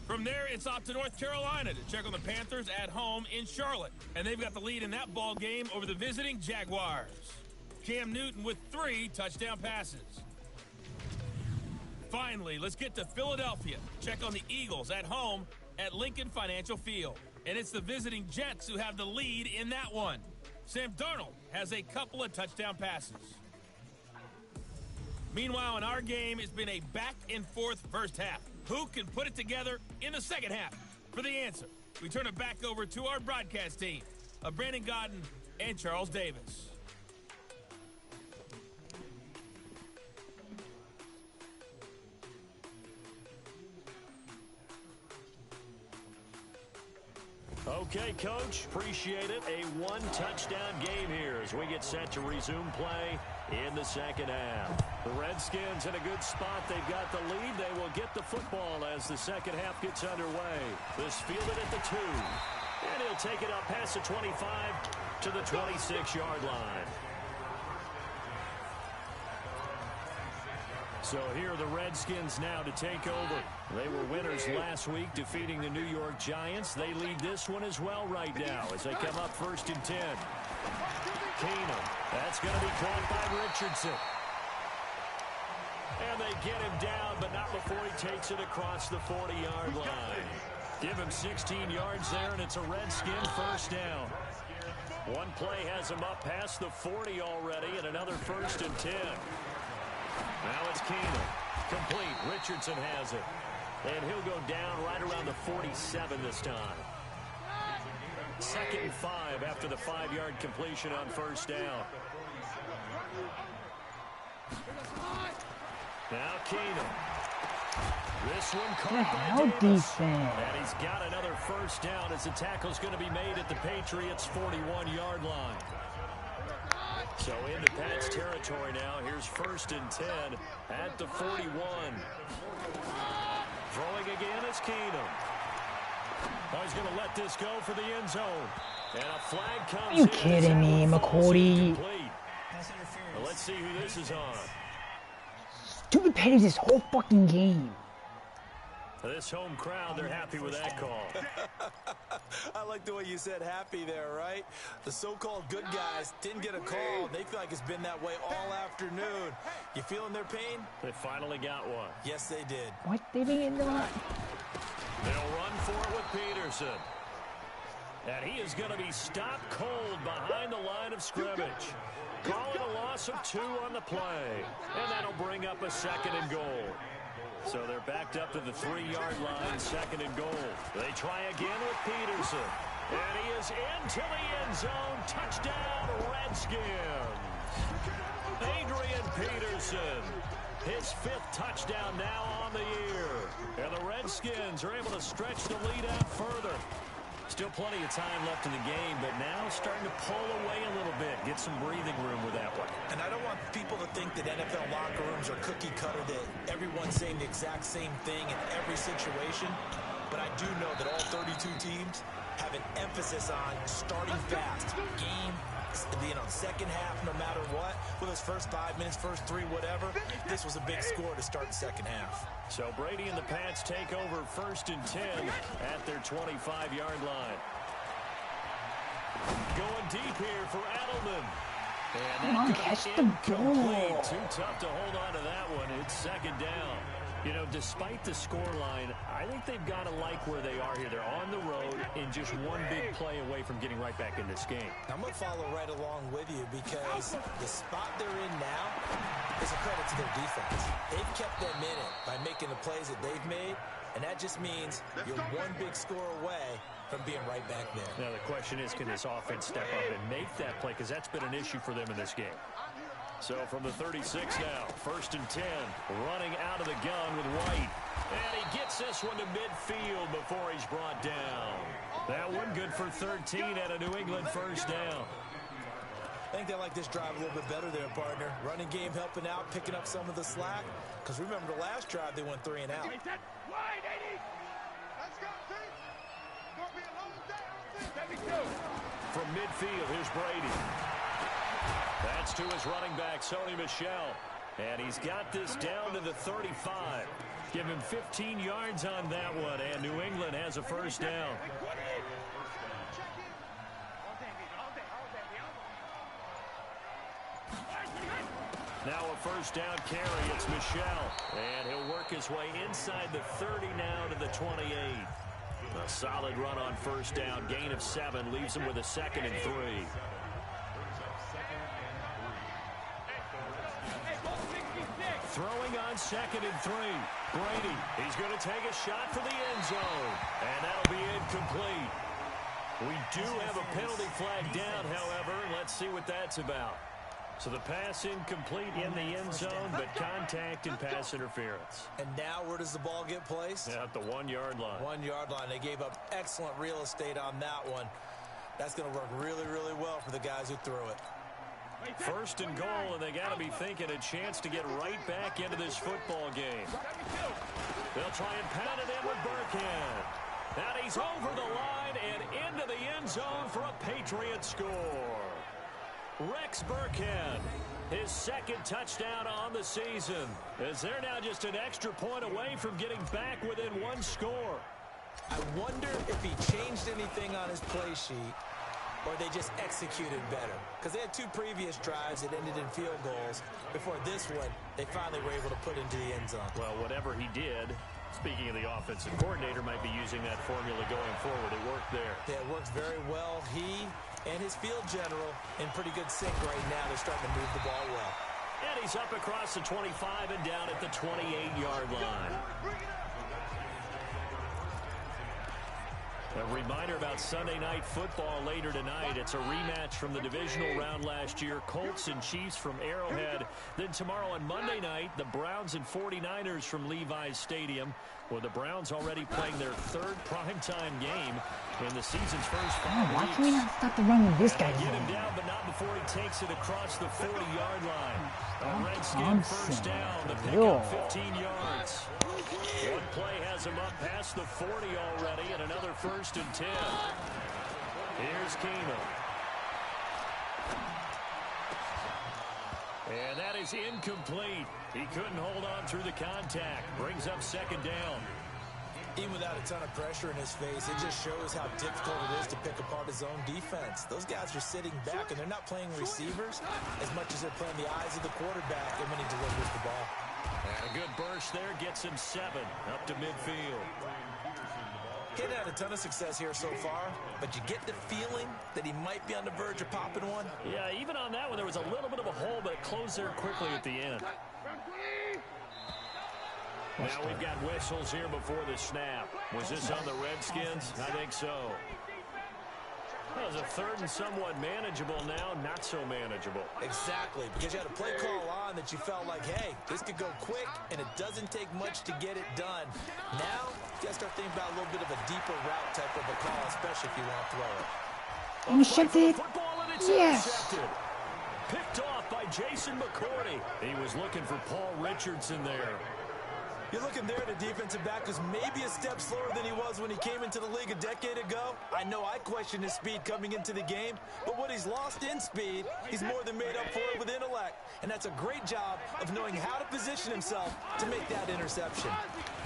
From there, it's off to North Carolina to check on the Panthers at home in Charlotte. And they've got the lead in that ball game over the visiting Jaguars. Cam Newton with 3 touchdown passes. Finally, let's get to Philadelphia. Check on the Eagles at home at Lincoln Financial Field. And it's the visiting Jets who have the lead in that one. Sam Darnold has a couple of touchdown passes. Meanwhile, in our game, it's been a back-and-forth first half. Who can put it together in the second half? For the answer, we turn it back over to our broadcast team of Brandon Godden and Charles Davis. Okay, Coach, appreciate it. A 1-touchdown game here as we get set to resume play in the second half. The Redskins in a good spot. They've got the lead. They will get the football as the second half gets underway. This fielded at the 2. And he'll take it up past the 25 to the 26-yard line. So here are the Redskins now to take over. They were winners last week, defeating the New York Giants. They lead this one as well right now as they come up 1st and 10. Keenum. That's going to be caught by Richardson. And they get him down, but not before he takes it across the 40-yard line. Give him 16 yards there, and it's a Redskin first down. One play has him up past the 40 already, and another 1st and 10. Now it's Keenum. Complete. Richardson has it. And he'll go down right around the 47 this time. 2nd and 5 after the 5-yard completion on 1st down. Now Keenum. This one caught by Davis. And he's got another 1st down as the tackle's going to be made at the Patriots' 41-yard line. So into Pat's territory now. Here's 1st and 10 at the 41. Throwing again is Keenum. Oh, he's going to let this go for the end zone. And a flag comes in. Are you kidding me, McCourty? Well, let's see who this is on. Stupid Patriots this whole fucking game. This home crowd, they're happy with that call. I like the way you said happy there, right? The so-called good guys didn't get a call. They feel like it's been that way all afternoon. You feeling their pain? They finally got one. Yes, they did. What? They didn't get one. They'll run for it with Peterson. And he is going to be stopped cold behind the line of scrimmage. Calling a loss of 2 on the play. And that'll bring up a 2nd and goal. So they're backed up to the 3-yard line, 2nd and goal. They try again with Peterson. And he is into the end zone. Touchdown, Redskins. Adrian Peterson. His 5th touchdown now on the year. And the Redskins are able to stretch the lead out further. Still plenty of time left in the game, but now starting to pull away a little bit. Get some breathing room with that one. And I don't want people to think that NFL locker rooms are cookie cutter, that everyone's saying the exact same thing in every situation. But I do know that all 32 teams have an emphasis on starting fast. Game, second half, no matter what. With his first 5 minutes, first 3, whatever. This was a big score to start the second half. So Brady and the Pats take over 1st and 10 at their 25-yard line. Going deep here for Edelman. And Come on, catch the ball. Too tough to hold on to that one. It's 2nd down. You know, despite the scoreline, I think they've got to like where they are here. They're on the road and just one big play away from getting right back in this game. I'm going to follow right along with you because the spot they're in now is a credit to their defense. They've kept them in it by making the plays that they've made, and that just means you're one big score away from being right back there. Now, the question is, can this offense step up and make that play? Because that's been an issue for them in this game. So from the 36 now, 1st and 10, running out of the gun with White. And he gets this one to midfield before he's brought down. That one good for 13 at a New England 1st down. I think they like this drive a little bit better there, partner. Running game helping out, picking up some of the slack. Because remember the last drive, they went 3 and out. Wide, 80. Let's go, team. Gonna be a long day. 72. From midfield, here's Brady. That's to his running back, Sony Michel. And he's got this down to the 35. Give him 15 yards on that one, and New England has a 1st down. Now a 1st down carry, it's Michel. And he'll work his way inside the 30 now to the 28. A solid run on 1st down, gain of 7, leaves him with a 2nd and 3. Throwing on 2nd and 3. Brady, he's going to take a shot for the end zone. And that'll be incomplete. We do have a penalty flag down, however. Let's see what that's about. So the pass incomplete in the end zone, but contact and pass interference. And now where does the ball get placed? At the 1-yard line. 1-yard line. They gave up excellent real estate on that one. That's going to work really, really well for the guys who threw it. 1st and goal, and they got to be thinking a chance to get right back into this football game. They'll try and pound it in with Burkhead. And he's over the line and into the end zone for a Patriot score. Rex Burkhead His second touchdown on the season, as they're now just an extra point away from getting back within one score. I wonder if he changed anything on his play sheet or they just executed better. Because they had 2 previous drives that ended in field goals. Before this one, they finally were able to put into the end zone. Well, whatever he did, speaking of the offensive coordinator, might be using that formula going forward. It worked there. Yeah, it works very well. He and his field general in pretty good sync right now. They're starting to move the ball well. And he's up across the 25 and down at the 28-yard line. A reminder about Sunday Night Football later tonight. It's a rematch from the divisional round last year. Colts and Chiefs from Arrowhead. Then tomorrow on Monday night, the Browns and 49ers from Levi's Stadium. With the Browns already playing their 3rd primetime game in the season's first 5 Why weeks. can we not stop the run with this guy? Get him down, but not before he takes it across the 40-yard line. A Redskin first down. The pickup 15 yards. One play has him up past the 40 already, and another 1st and 10. Here's Keenum. And that is incomplete. He couldn't hold on through the contact. Brings up 2nd down. Even without a ton of pressure in his face, it just shows how difficult it is to pick apart his own defense. Those guys are sitting back, and they're not playing receivers as much as they're playing the eyes of the quarterback and when he delivers the ball. And a good burst there gets him 7 up to midfield. He hadn't had a ton of success here so far, but you get the feeling that he might be on the verge of popping one. Yeah, even on that one, there was a little bit of a hole, but it closed there quickly at the end. Now we've got whistles here before the snap. Was this on the Redskins? I think so. That was a 3rd and somewhat manageable now, not so manageable. Exactly, because you had a play call on that you felt like, hey, this could go quick, and it doesn't take much to get it done. Now, you got to start thinking about a little bit of a deeper route type of a call, especially if you want to throw it. Intercepted. Yes. Intercepted. Picked off by Jason McCourty. He was looking for Paul Richardson there. You're looking there at a defensive back who's maybe a step slower than he was when he came into the league a decade ago. I know I questioned his speed coming into the game, but what he's lost in speed, he's more than made up for it with intellect. And that's a great job of knowing how to position himself to make that interception.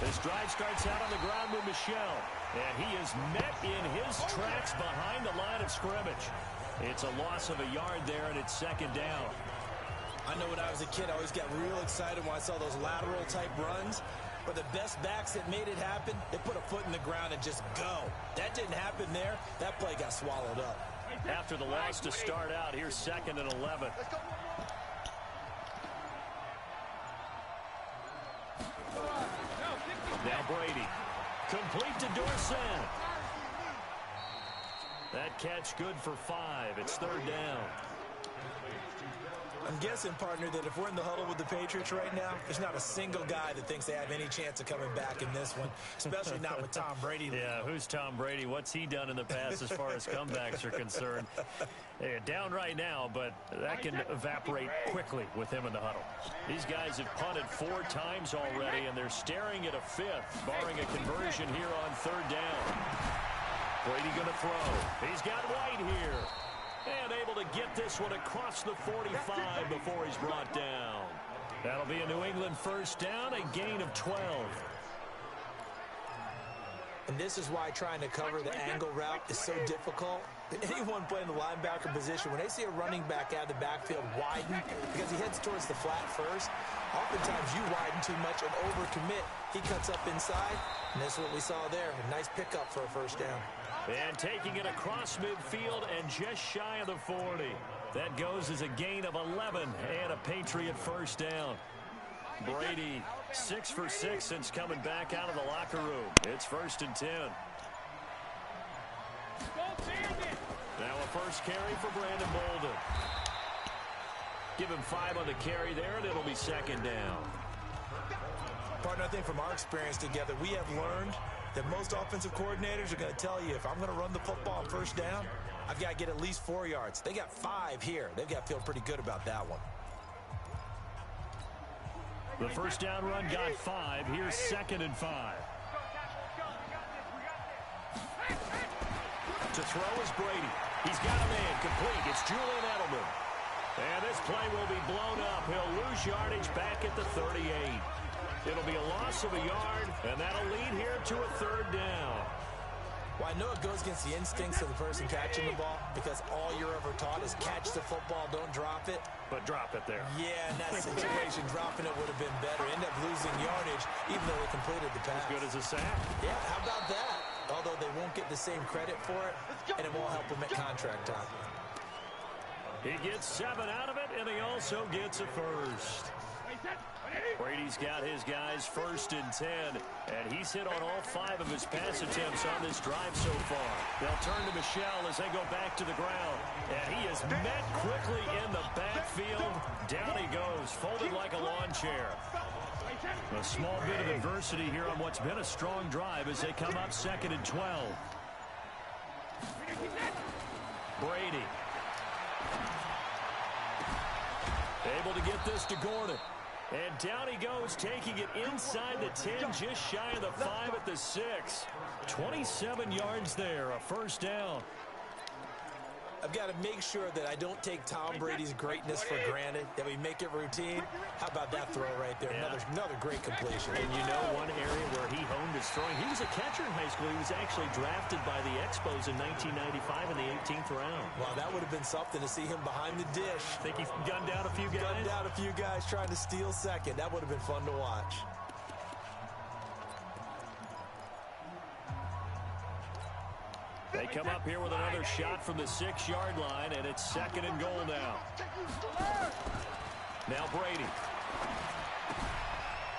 This drive starts out on the ground with Michel, and he is met in his tracks behind the line of scrimmage. It's a loss of a yard there, and it's 2nd down. I know when I was a kid, I always got real excited when I saw those lateral-type runs. But the best backs that made it happen, they put a foot in the ground and just go. That didn't happen there. That play got swallowed up. After the loss to start out, here's 2nd and 11. Now Brady. Complete to Dorsett. That catch good for 5. It's 3rd down. I'm guessing, partner, that if we're in the huddle with the Patriots right now, there's not a single guy that thinks they have any chance of coming back in this one, especially not with Tom Brady. Yeah, who's Tom Brady? What's he done in the past as far as comebacks are concerned? Down right now, but that can evaporate quickly with him in the huddle. These guys have punted 4 times already, and they're staring at a 5th, barring a conversion here on 3rd down. Brady going to throw. He's got White here. And able to get this one across the 45 before he's brought down. That'll be a New England 1st down, a gain of 12. And this is why trying to cover the angle route is so difficult. Anyone playing the linebacker position, when they see a running back out of the backfield widen, because he heads towards the flat first, oftentimes you widen too much and overcommit. He cuts up inside, and that's what we saw there. A nice pickup for a 1st down. And taking it across midfield and just shy of the 40. That goes as a gain of 11 and a Patriot 1st down. Brady 6 for 6 since coming back out of the locker room. It's 1st and 10. Now a first carry for Brandon Bolden. Give him 5 on the carry there, and it'll be 2nd down. Partner, I think from our experience together, we have learned that most offensive coordinators are going to tell you, if I'm going to run the football on 1st down, I've got to get at least 4 yards. They got 5 here. They've got to feel pretty good about that one. The 1st down run got 5. Here's 2nd and 5. To throw is Brady. He's got a man complete. It's Julian Edelman. And this play will be blown up. He'll lose yardage back at the 38. It'll be a loss of a yard, and that'll lead here to a 3rd down. Well, I know it goes against the instincts of the person catching the ball because all you're ever taught is catch the football, don't drop it. But drop it there. Yeah, in that situation, dropping it would have been better. End up losing yardage, even though they completed the pass. As good as a sack. Yeah, how about that? Although they won't get the same credit for it, and it won't help them at contract time. He gets 7 out of it, and he also gets a first. Brady's got his guys 1st and 10, and he's hit on all 5 of his pass attempts on this drive so far. They'll turn to Michel as they go back to the ground, and he is met quickly in the backfield. Down he goes, folded like a lawn chair. A small bit of adversity here on what's been a strong drive as they come up 2nd and 12. Brady. Able to get this to Gordon. And down he goes, taking it inside the 10, just shy of the 5 at the 6. 27 yards there, a 1st down. I've got to make sure that I don't take Tom Brady's greatness for granted, that we make it routine. How about that throw right there? Yeah. Another great completion. And you know one area where he honed his throwing, he was a catcher in high school. He was actually drafted by the Expos in 1995 in the 18th round. Wow, that would have been something to see him behind the dish. Think he's gunned down a few guys? Gunned down a few guys trying to steal second. That would have been fun to watch. They come up here with another shot from the 6-yard line, and it's 2nd and goal now. Now Brady.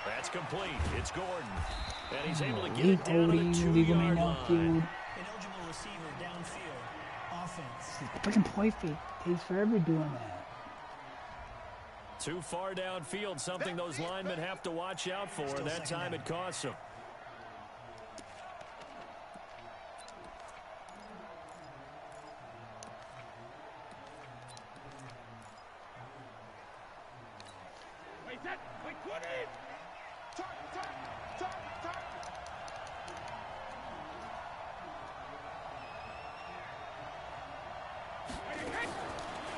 That's complete. It's Gordon. And he's able to get it down to the 2-yard line. Ineligible receiver downfield. Offense. Fucking perfect. Takes forever doing that. Too far downfield, something those linemen have to watch out for, and that time it costs them.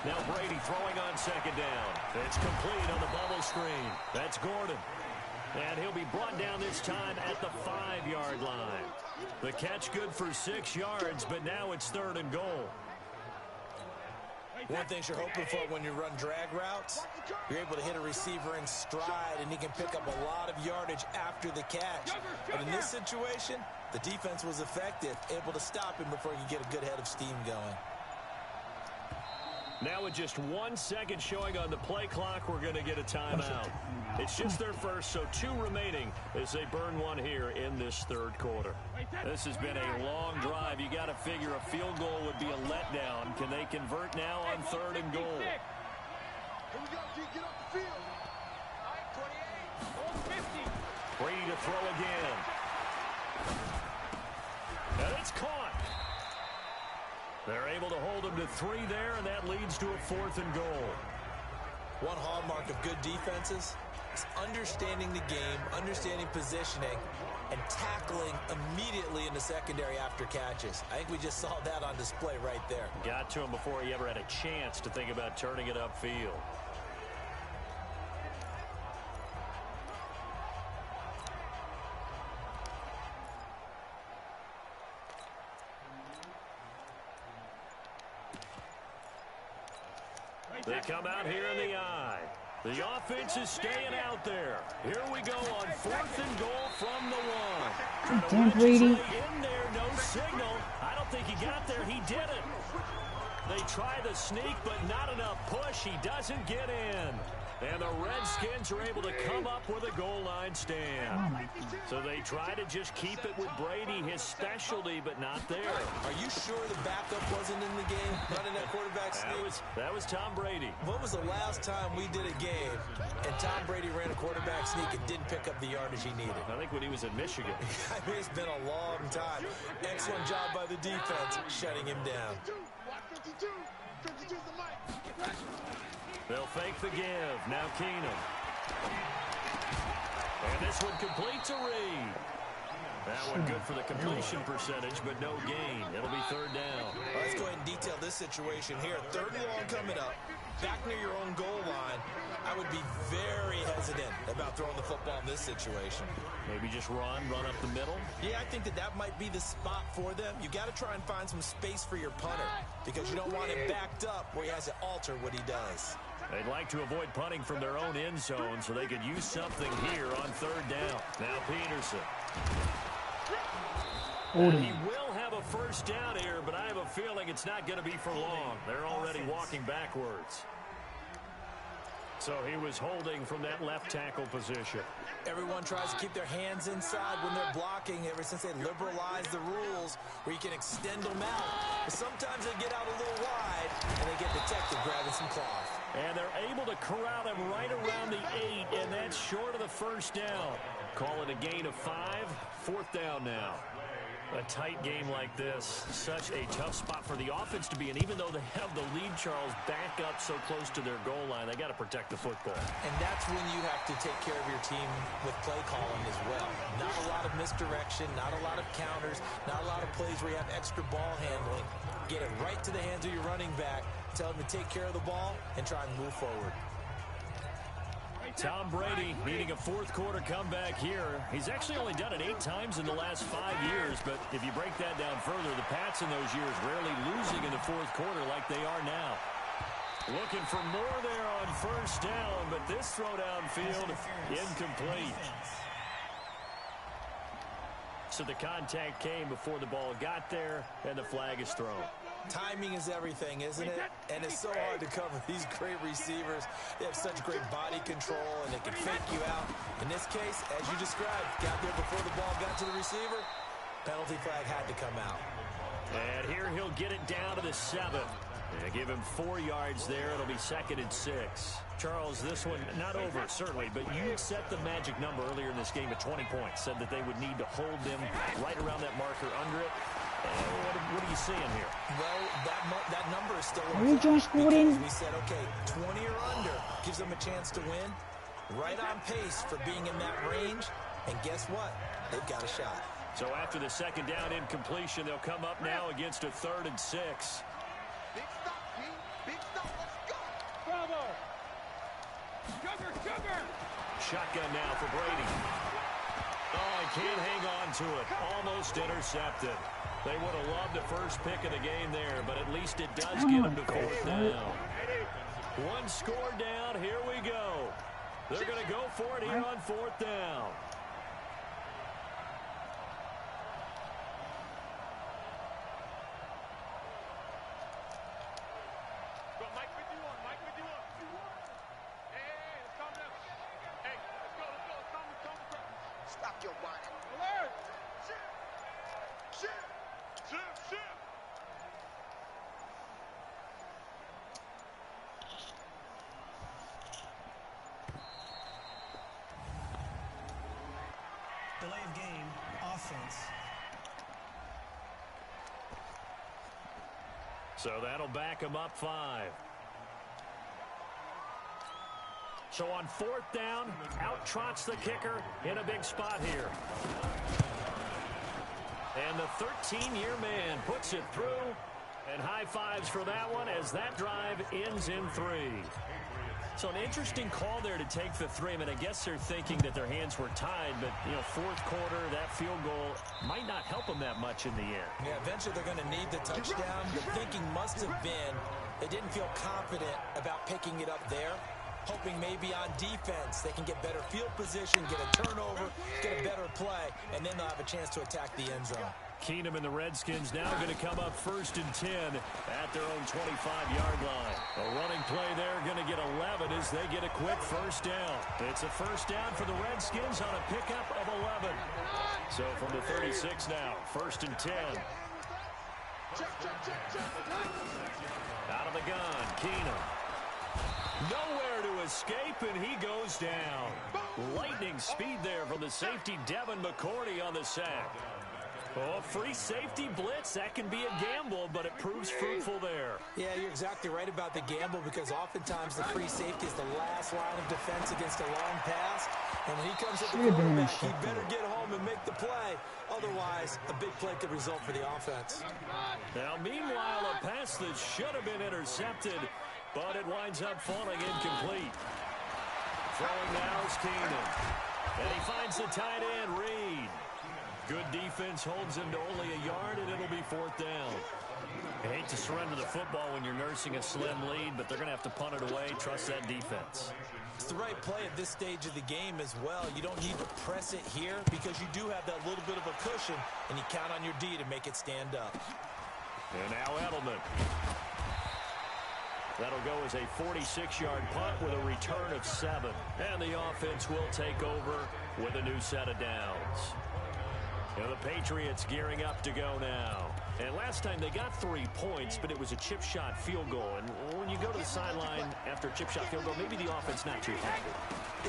Now Brady throwing on 2nd down. It's complete on the bubble screen. That's Gordon. And he'll be brought down this time at the 5-yard line. The catch good for 6 yards, but now it's 3rd and goal. One thing you're hoping for when you run drag routes, you're able to hit a receiver in stride, and he can pick up a lot of yardage after the catch. But in this situation, the defense was effective, able to stop him before he could get a good head of steam going. Now with just 1 second showing on the play clock, we're going to get a timeout. It's just their first, so 2 remaining as they burn 1 here in this 3rd quarter. This has been a long drive. You got to figure a field goal would be a letdown. Can they convert now on 3rd and goal? Here we go, G, get off the field. All right, 28. 50. Brady to throw again. And it's caught. They're able to hold him to 3 there, and that leads to a 4th and goal. One hallmark of good defenses is understanding the game, understanding positioning, and tackling immediately in the secondary after catches. I think we just saw that on display right there. Got to him before he ever had a chance to think about turning it upfield. They come out here in the eye. The offense is staying out there. Here we go on 4th and goal from the 1. Damn, Brady. In there, no signal. I don't think he got there. He did it. They try the sneak, but not enough push. He doesn't get in. And the Redskins are able to come up with a goal line stand. So they try to just keep it with Brady, his specialty, but not there. Are you sure the backup wasn't in the game, running that quarterback sneak? That was Tom Brady. When was the last time we did a game and Tom Brady ran a quarterback sneak and didn't pick up the yardage he needed? I think when he was in Michigan. I mean, it's been a long time. Excellent job by the defense, shutting him down. 52. 52's the mic. They'll fake the give. Now Keenum. And this one completes a read. That one good for the completion percentage, but no gain. It'll be 3rd down. Let's go ahead and detail this situation here. 3rd and long coming up, back near your own goal line. I would be very hesitant about throwing the football in this situation. Maybe just run up the middle? Yeah, I think that might be the spot for them. You got to try and find some space for your punter because you don't want him backed up where he has to alter what he does. They'd like to avoid punting from their own end zone so they could use something here on 3rd down. Now Peterson. He will have a first down here, but I have a feeling it's not going to be for long. They're already walking backwards. So he was holding from that left tackle position. Everyone tries to keep their hands inside when they're blocking ever since they liberalized the rules where you can extend them out. But sometimes they get out a little wide and they get detected grabbing some cloth. And they're able to corral him right around the 8, and that's short of the first down. Call it a gain of 5. 4th down now. A tight game like this, such a tough spot for the offense to be in. Even though they have the lead, Charles, back up so close to their goal line, they got to protect the football. And that's when you have to take care of your team with play calling as well. Not a lot of misdirection, not a lot of counters, not a lot of plays where you have extra ball handling. Get it right to the hands of your running back, tell him to take care of the ball, and try and move forward. Tom Brady needing a 4th quarter comeback here. He's actually only done it 8 times in the last 5 years, but if you break that down further, the Pats in those years rarely losing in the 4th quarter like they are now. Looking for more there on first down, but this throw downfield incomplete. So the contact came before the ball got there, and the flag is thrown. Timing is everything, isn't it? And it's so hard to cover these great receivers. They have such great body control, and they can fake you out. In this case, as you described, got there before the ball got to the receiver. Penalty flag had to come out. And here he'll get it down to the 7. They give him 4 yards there. It'll be 2nd and 6. Charles, this one not over, certainly, but you set the magic number earlier in this game at 20 points. Said that they would need to hold them right around that marker under it. What are you seeing here? Well, that number is still because we said, okay, 20 or under gives them a chance to win. Right on pace for being in that range. And guess what? They've got a shot. So after the 2nd down incompletion, they'll come up now against a 3rd and 6. Big stop, G. Big stop. Let's go. Bravo. Sugar. Shotgun now for Brady. Oh, he can't hang on to it. Almost intercepted. They would have loved the first pick of the game there, but at least it does get them to 4th down. 1 score down. Here we go. They're going to go for it here on 4th down. Mike with you on. Hey, let's calm down. Hey, let's go. Calm. Stop your whining. Alert. Shit. Delay of game, offense. So that'll back him up 5. So on 4th down, out trots the kicker in a big spot here. And the 13-year man puts it through, and high fives for that one as that drive ends in 3. So an interesting call there to take the 3. I mean, I guess they're thinking that their hands were tied, but, 4th quarter, that field goal might not help them that much in the end. Yeah, eventually they're going to need the touchdown. The thinking must have been they didn't feel confident about picking it up there, hoping maybe on defense they can get better field position, get a turnover, get a better play, and then they'll have a chance to attack the end zone. Keenum and the Redskins now going to come up 1st and 10 at their own 25-yard line. A running play there going to get 11 as they get a quick first down. It's a first down for the Redskins on a pickup of 11. So from the 36 now, 1st and 10. Out of the gun, Keenum. Nowhere to escape, and he goes down. Lightning speed there from the safety, Devin McCourty, on the sack. Oh, free safety blitz. That can be a gamble, but it proves fruitful there. Yeah, you're exactly right about the gamble because oftentimes the free safety is the last line of defense against a long pass. And when he comes at the quarterback, he better get home and make the play. Otherwise, a big play could result for the offense. Now, meanwhile, a pass that should have been intercepted, but it winds up falling incomplete. Throwing now is Keenan. And he finds the tight end, Reed. Good defense holds him to only a yard, and it'll be 4th down. I hate to surrender the football when you're nursing a slim lead, but they're going to have to punt it away. Trust that defense. It's the right play at this stage of the game as well. You don't need to press it here because you do have that little bit of a cushion, and you count on your D to make it stand up. And now Edelman. That'll go as a 46-yard punt with a return of 7. And the offense will take over with a new set of downs. And the Patriots gearing up to go now. And last time they got 3 points, but it was a chip shot field goal. And when you go to the sideline after a chip shot field goal, maybe the offense not too happy.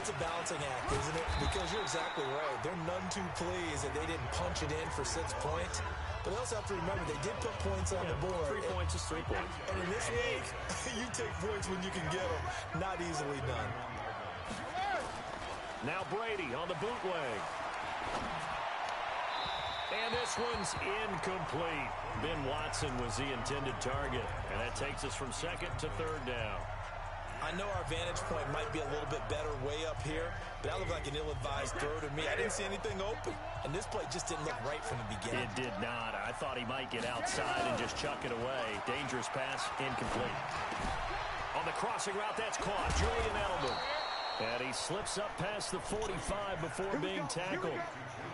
It's a balancing act, isn't it? Because you're exactly right. They're none too pleased that they didn't punch it in for 6 points. But they also have to remember they did put points on the board. 3 points is 3 points. And in this league, you take points when you can get them. Not easily done. Now Brady on the bootleg. And this one's incomplete. Ben Watson was the intended target. And that takes us from 2nd to 3rd down. I know our vantage point might be a little bit better way up here, but that looked like an ill-advised throw to me. I didn't see anything open, and this play just didn't look right from the beginning. It did not. I thought he might get outside and just chuck it away. Dangerous pass, incomplete. On the crossing route, that's caught. Julian Edelman. And he slips up past the 45 before being tackled.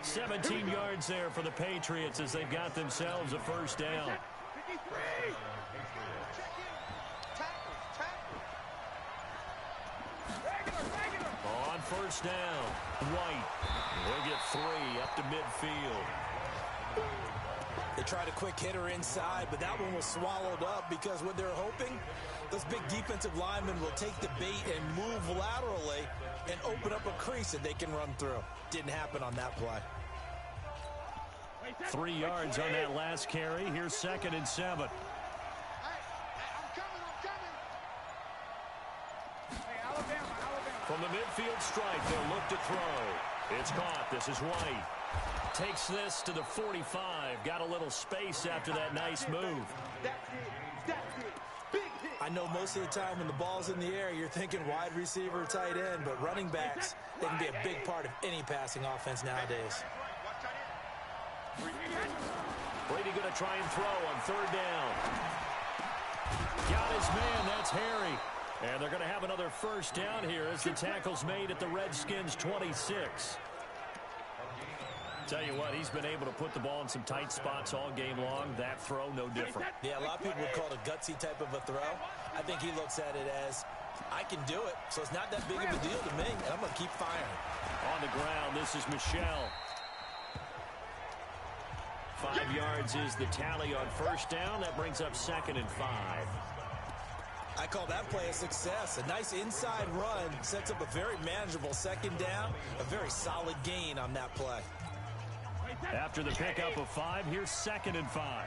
17 yards there for the Patriots as they've got themselves a 1st down. On 1st down, White. They'll get 3 up to midfield. They tried a quick hitter inside, but that one was swallowed up because what they're hoping, those big defensive linemen will take the bait and move laterally and open up a crease that they can run through. Didn't happen on that play. 3 yards on that last carry. Here's 2nd and 7. From the midfield stripe, they'll look to throw. It's caught. This is White. Takes this to the 45. Got a little space after that nice move. I know most of the time when the ball's in the air, you're thinking wide receiver, tight end, but running backs, they can be a big part of any passing offense nowadays. Brady going to try and throw on 3rd down. Got his man. That's Harry. And they're going to have another 1st down here as the tackle's made at the Redskins 26. Tell you what, he's been able to put the ball in some tight spots all game long. That throw, no different. Yeah, a lot of people would call it a gutsy type of a throw. I think he looks at it as, I can do it, so it's not that big of a deal to me, and I'm going to keep firing. On the ground, this is Michelle. 5 yards is the tally on 1st down. That brings up 2nd and 5. I call that play a success. A nice inside run sets up a very manageable 2nd down. A very solid gain on that play. After the pickup of 5, here's 2nd and 5.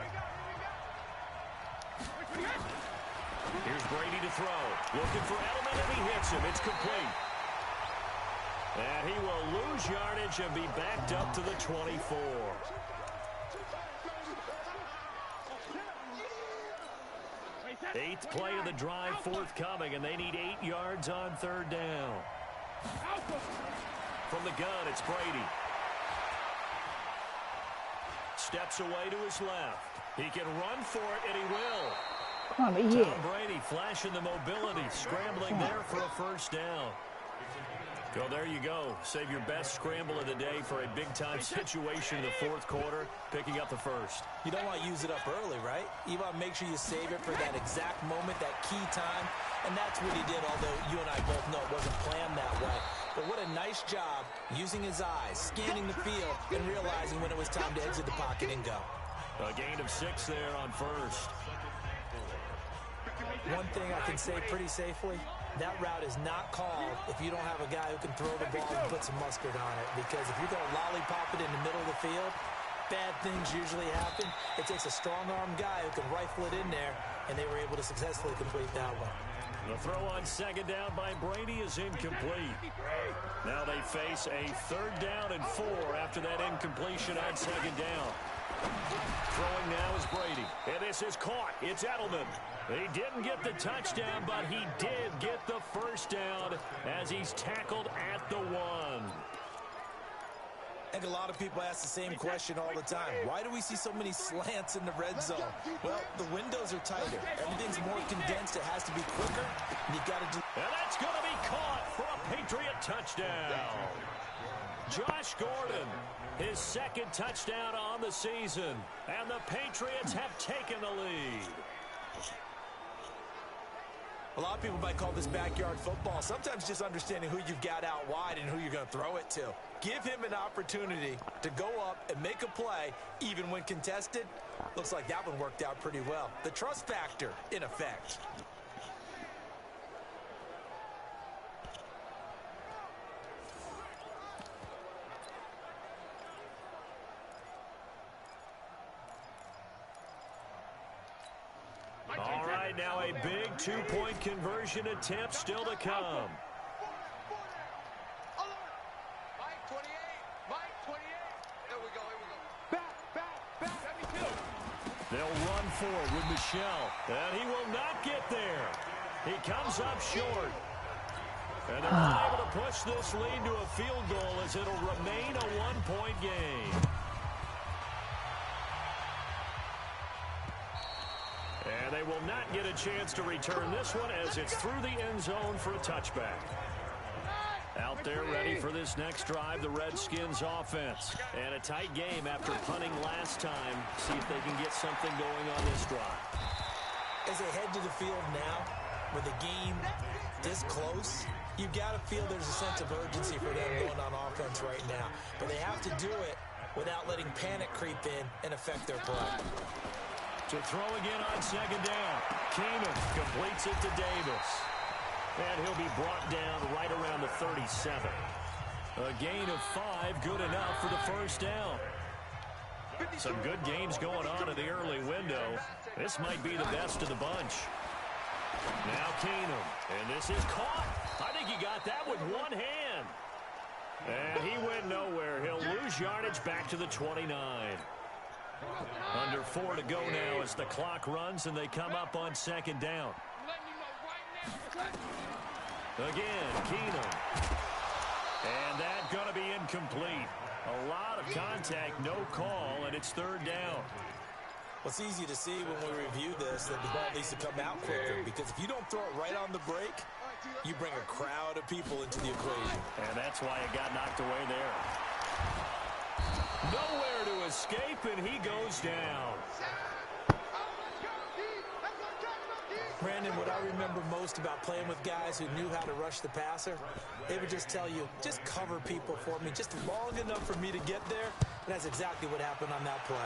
Here's Brady to throw. Looking for Edelman, and he hits him. It's complete. And he will lose yardage and be backed up to the 24. Eighth play of the drive forthcoming, and they need 8 yards on 3rd down. From the gun, it's Brady. Steps away to his left. He can run for it, and he will. Come on, yeah. Tom Brady flashing the mobility, scrambling there for a 1st down. Well, there you go. Save your best scramble of the day for a big-time situation in the 4th quarter, picking up the 1st. You don't want to use it up early, right? You want to make sure you save it for that exact moment, that key time, and that's what he did, although you and I both know it wasn't planned that way. But what a nice job using his eyes, scanning the field, and realizing when it was time to exit the pocket and go. A gain of 6 there on 1st. One thing I can say pretty safely, that route is not called if you don't have a guy who can throw the ball and put some mustard on it. Because if you're going to lollipop it in the middle of the field, bad things usually happen. It takes a strong-arm guy who can rifle it in there, and they were able to successfully complete that one. The throw on second down by Brady is incomplete. Now they face a 3rd down and 4 after that incompletion on second down. Throwing now is Brady. And this is caught. It's Edelman. He didn't get the touchdown, but he did get the first down as he's tackled at the 1. I think a lot of people ask the same question all the time. Why do we see so many slants in the red zone? Well, the windows are tighter. Everything's more condensed. It has to be quicker. And you got to do. And that's going to be caught for a Patriot touchdown. Josh Gordon, his 2nd touchdown on the season. And the Patriots have taken the lead. A lot of people might call this backyard football. Sometimes just understanding who you've got out wide and who you're going to throw it to. Give him an opportunity to go up and make a play, even when contested. Looks like that one worked out pretty well. The trust factor, in effect. All right, now a big 2-point conversion attempt still to come. Mike 28. Mike 28. Here we go. Back. 72. They'll run for it with Michelle. And he will not get there. He comes up short. And they're not able to push this lead to a field goal as it'll remain a 1-point game. And they will not get a chance to return this one as it's through the end zone for a touchback. Out there ready for this next drive, the Redskins offense. And a tight game after punting last time. See if they can get something going on this drive. As they head to the field now, with the game this close, you've got to feel there's a sense of urgency for them going on offense right now. But they have to do it without letting panic creep in and affect their play. To throw again on second down. Keenum completes it to Davis. And he'll be brought down right around the 37. A gain of 5, good enough for the first down. Some good games going on in the early window. This might be the best of the bunch. Now Keenum. And this is caught. I think he got that with one hand. And he went nowhere. He'll lose yardage back to the 29. Under 4 to go now as the clock runs and they come up on second down. Again, Keenum. And that's going to be incomplete. A lot of contact, no call, and it's 3rd down. Well, it's easy to see when we review this that the ball needs to come out quicker, because if you don't throw it right on the break, you bring a crowd of people into the equation. And that's why it got knocked away there. Nowhere to escape, and he goes down. Brandon, what I remember most about playing with guys who knew how to rush the passer, they would just tell you, just cover people for me, just long enough for me to get there. And that's exactly what happened on that play.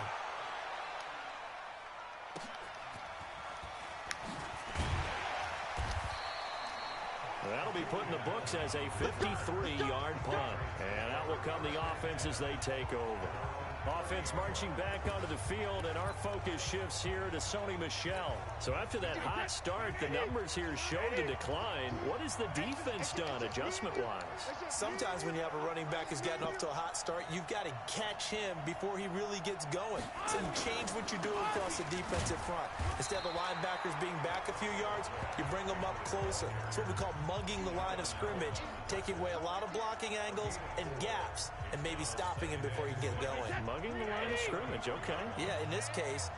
That'll be put in the books as a 53-yard punt. And out will come the offense as they take over. Offense marching back onto the field, and our focus shifts here to Sony Michel. So after that hot start, the numbers here show the decline. What has the defense done adjustment-wise? Sometimes when you have a running back who's gotten off to a hot start, you've got to catch him before he really gets going. So you change what you're doing across the defensive front. Instead of the linebackers being back a few yards, you bring them up closer. It's what we call mugging the line of scrimmage, taking away a lot of blocking angles and gaps, and maybe stopping him before he can get going. Mugging the line of scrimmage, okay. Yeah, in this case.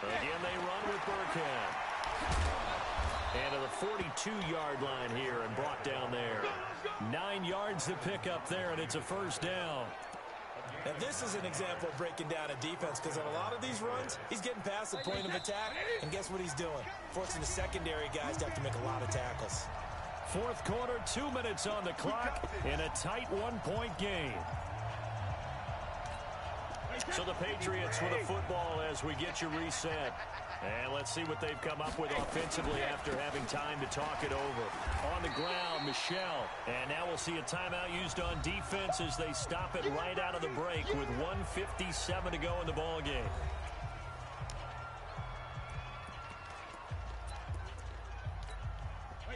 Again, they run with Burkhead. And to the 42-yard line here and brought down there. 9 yards to pick up there, and it's a first down. Now, this is an example of breaking down a defense, because on a lot of these runs, he's getting past the point of attack, and guess what he's doing? Forcing the secondary guys to have to make a lot of tackles. Fourth quarter, 2 minutes on the clock in a tight 1-point game. So the Patriots with a football as we get you reset. And let's see what they've come up with offensively after having time to talk it over. On the ground, Michelle. And now we'll see a timeout used on defense as they stop it right out of the break with 1:57 to go in the ball game.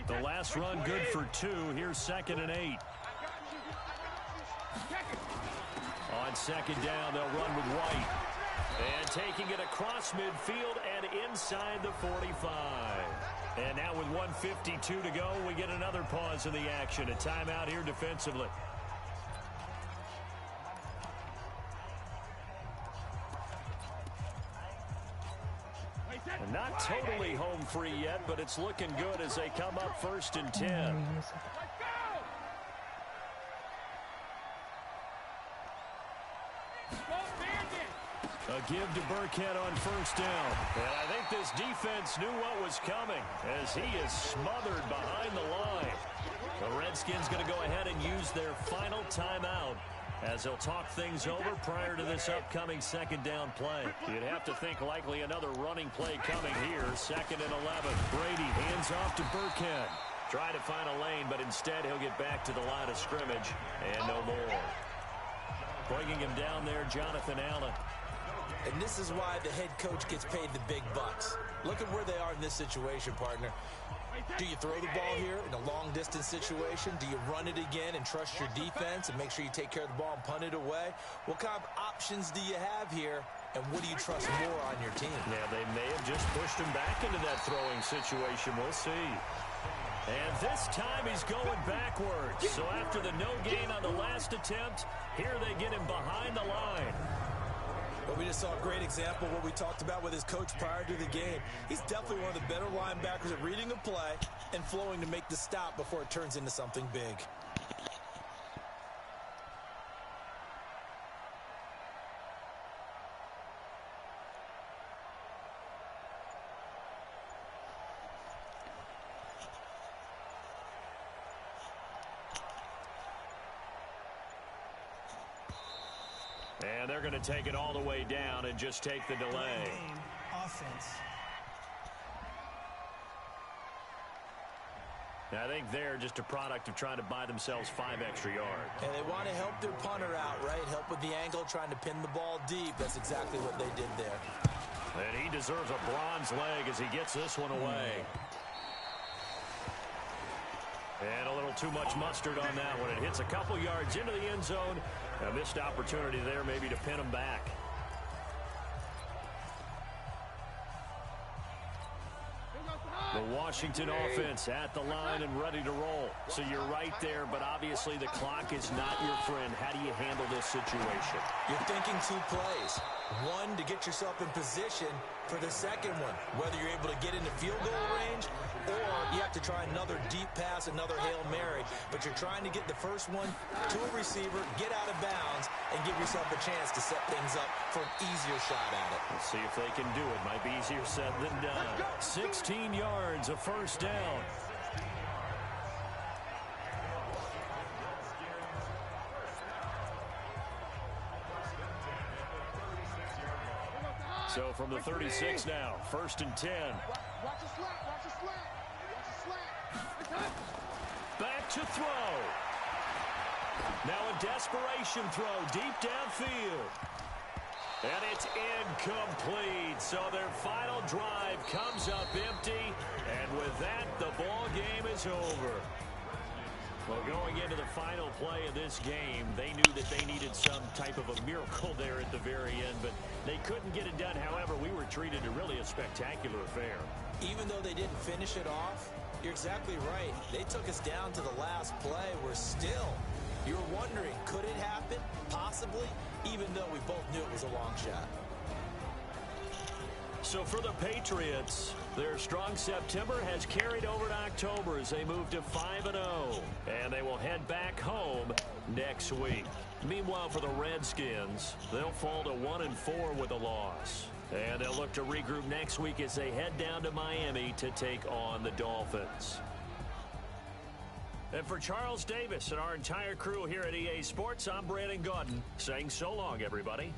The last run good for 2. Here's 2nd and 8. On 2nd down, they'll run with White. And taking it across midfield and inside the 45. And now with 1:52 to go, we get another pause in the action. A timeout here defensively. And not totally home free yet, but it's looking good as they come up 1st and 10. A give to Burkhead on 1st down. And I think this defense knew what was coming as he is smothered behind the line. The Redskins going to go ahead and use their final timeout as they'll talk things over prior to this upcoming 2nd down play. You'd have to think likely another running play coming here. 2nd and 11. Brady hands off to Burkhead. Try to find a lane, but instead he'll get back to the line of scrimmage and no more. Bringing him down there, Jonathan Allen. And this is why the head coach gets paid the big bucks. Look at where they are in this situation, partner. Do you throw the ball here in a long-distance situation? Do you run it again and trust your defense and make sure you take care of the ball and punt it away? What kind of options do you have here, and what do you trust more on your team? Yeah, they may have just pushed him back into that throwing situation. We'll see. And this time he's going backwards. So after the no gain on the last attempt, here they get him behind the line. But we just saw a great example of what we talked about with his coach prior to the game. He's definitely one of the better linebackers at reading a play and flowing to make the stop before it turns into something big. And they're going to take it all the way down and just take the delay. Offense. I think they're just a product of trying to buy themselves 5 extra yards. And they want to help their punter out, right? Help with the angle, trying to pin the ball deep. That's exactly what they did there. And he deserves a bronze leg as he gets this one away. And a little too much mustard on that one. It hits a couple yards into the end zone. A missed opportunity there maybe to pin him back. The Washington offense at the line and ready to roll. So you're right there, but obviously the clock is not your friend. How do you handle this situation? You're thinking 2 plays. One, to get yourself in position for the second one, whether you're able to get into field goal range or you have to try another deep pass, another Hail Mary. But you're trying to get the first one to a receiver, get out of bounds, and give yourself a chance to set things up for an easier shot at it. Let's see if they can do it. Might be easier said than done. 16 yards, a 1st down. So from the 36 now, 1st and 10. Watch the slap, watch the slap, watch the slap. Back to throw. Now a desperation throw deep downfield. And it's incomplete. So their final drive comes up empty. And with that, the ball game is over. Well, going into the final play of this game, they knew that they needed some type of a miracle there at the very end, but they couldn't get it done. However, we were treated to really a spectacular affair. Even though they didn't finish it off, you're exactly right. They took us down to the last play. We're still, you're wondering, could it happen? Possibly, even though we both knew it was a long shot. So for the Patriots, their strong September has carried over to October as they move to 5-0. And they will head back home next week. Meanwhile, for the Redskins, they'll fall to 1-4 with a loss. And they'll look to regroup next week as they head down to Miami to take on the Dolphins. And for Charles Davis and our entire crew here at EA Sports, I'm Brandon Gaudin saying so long, everybody.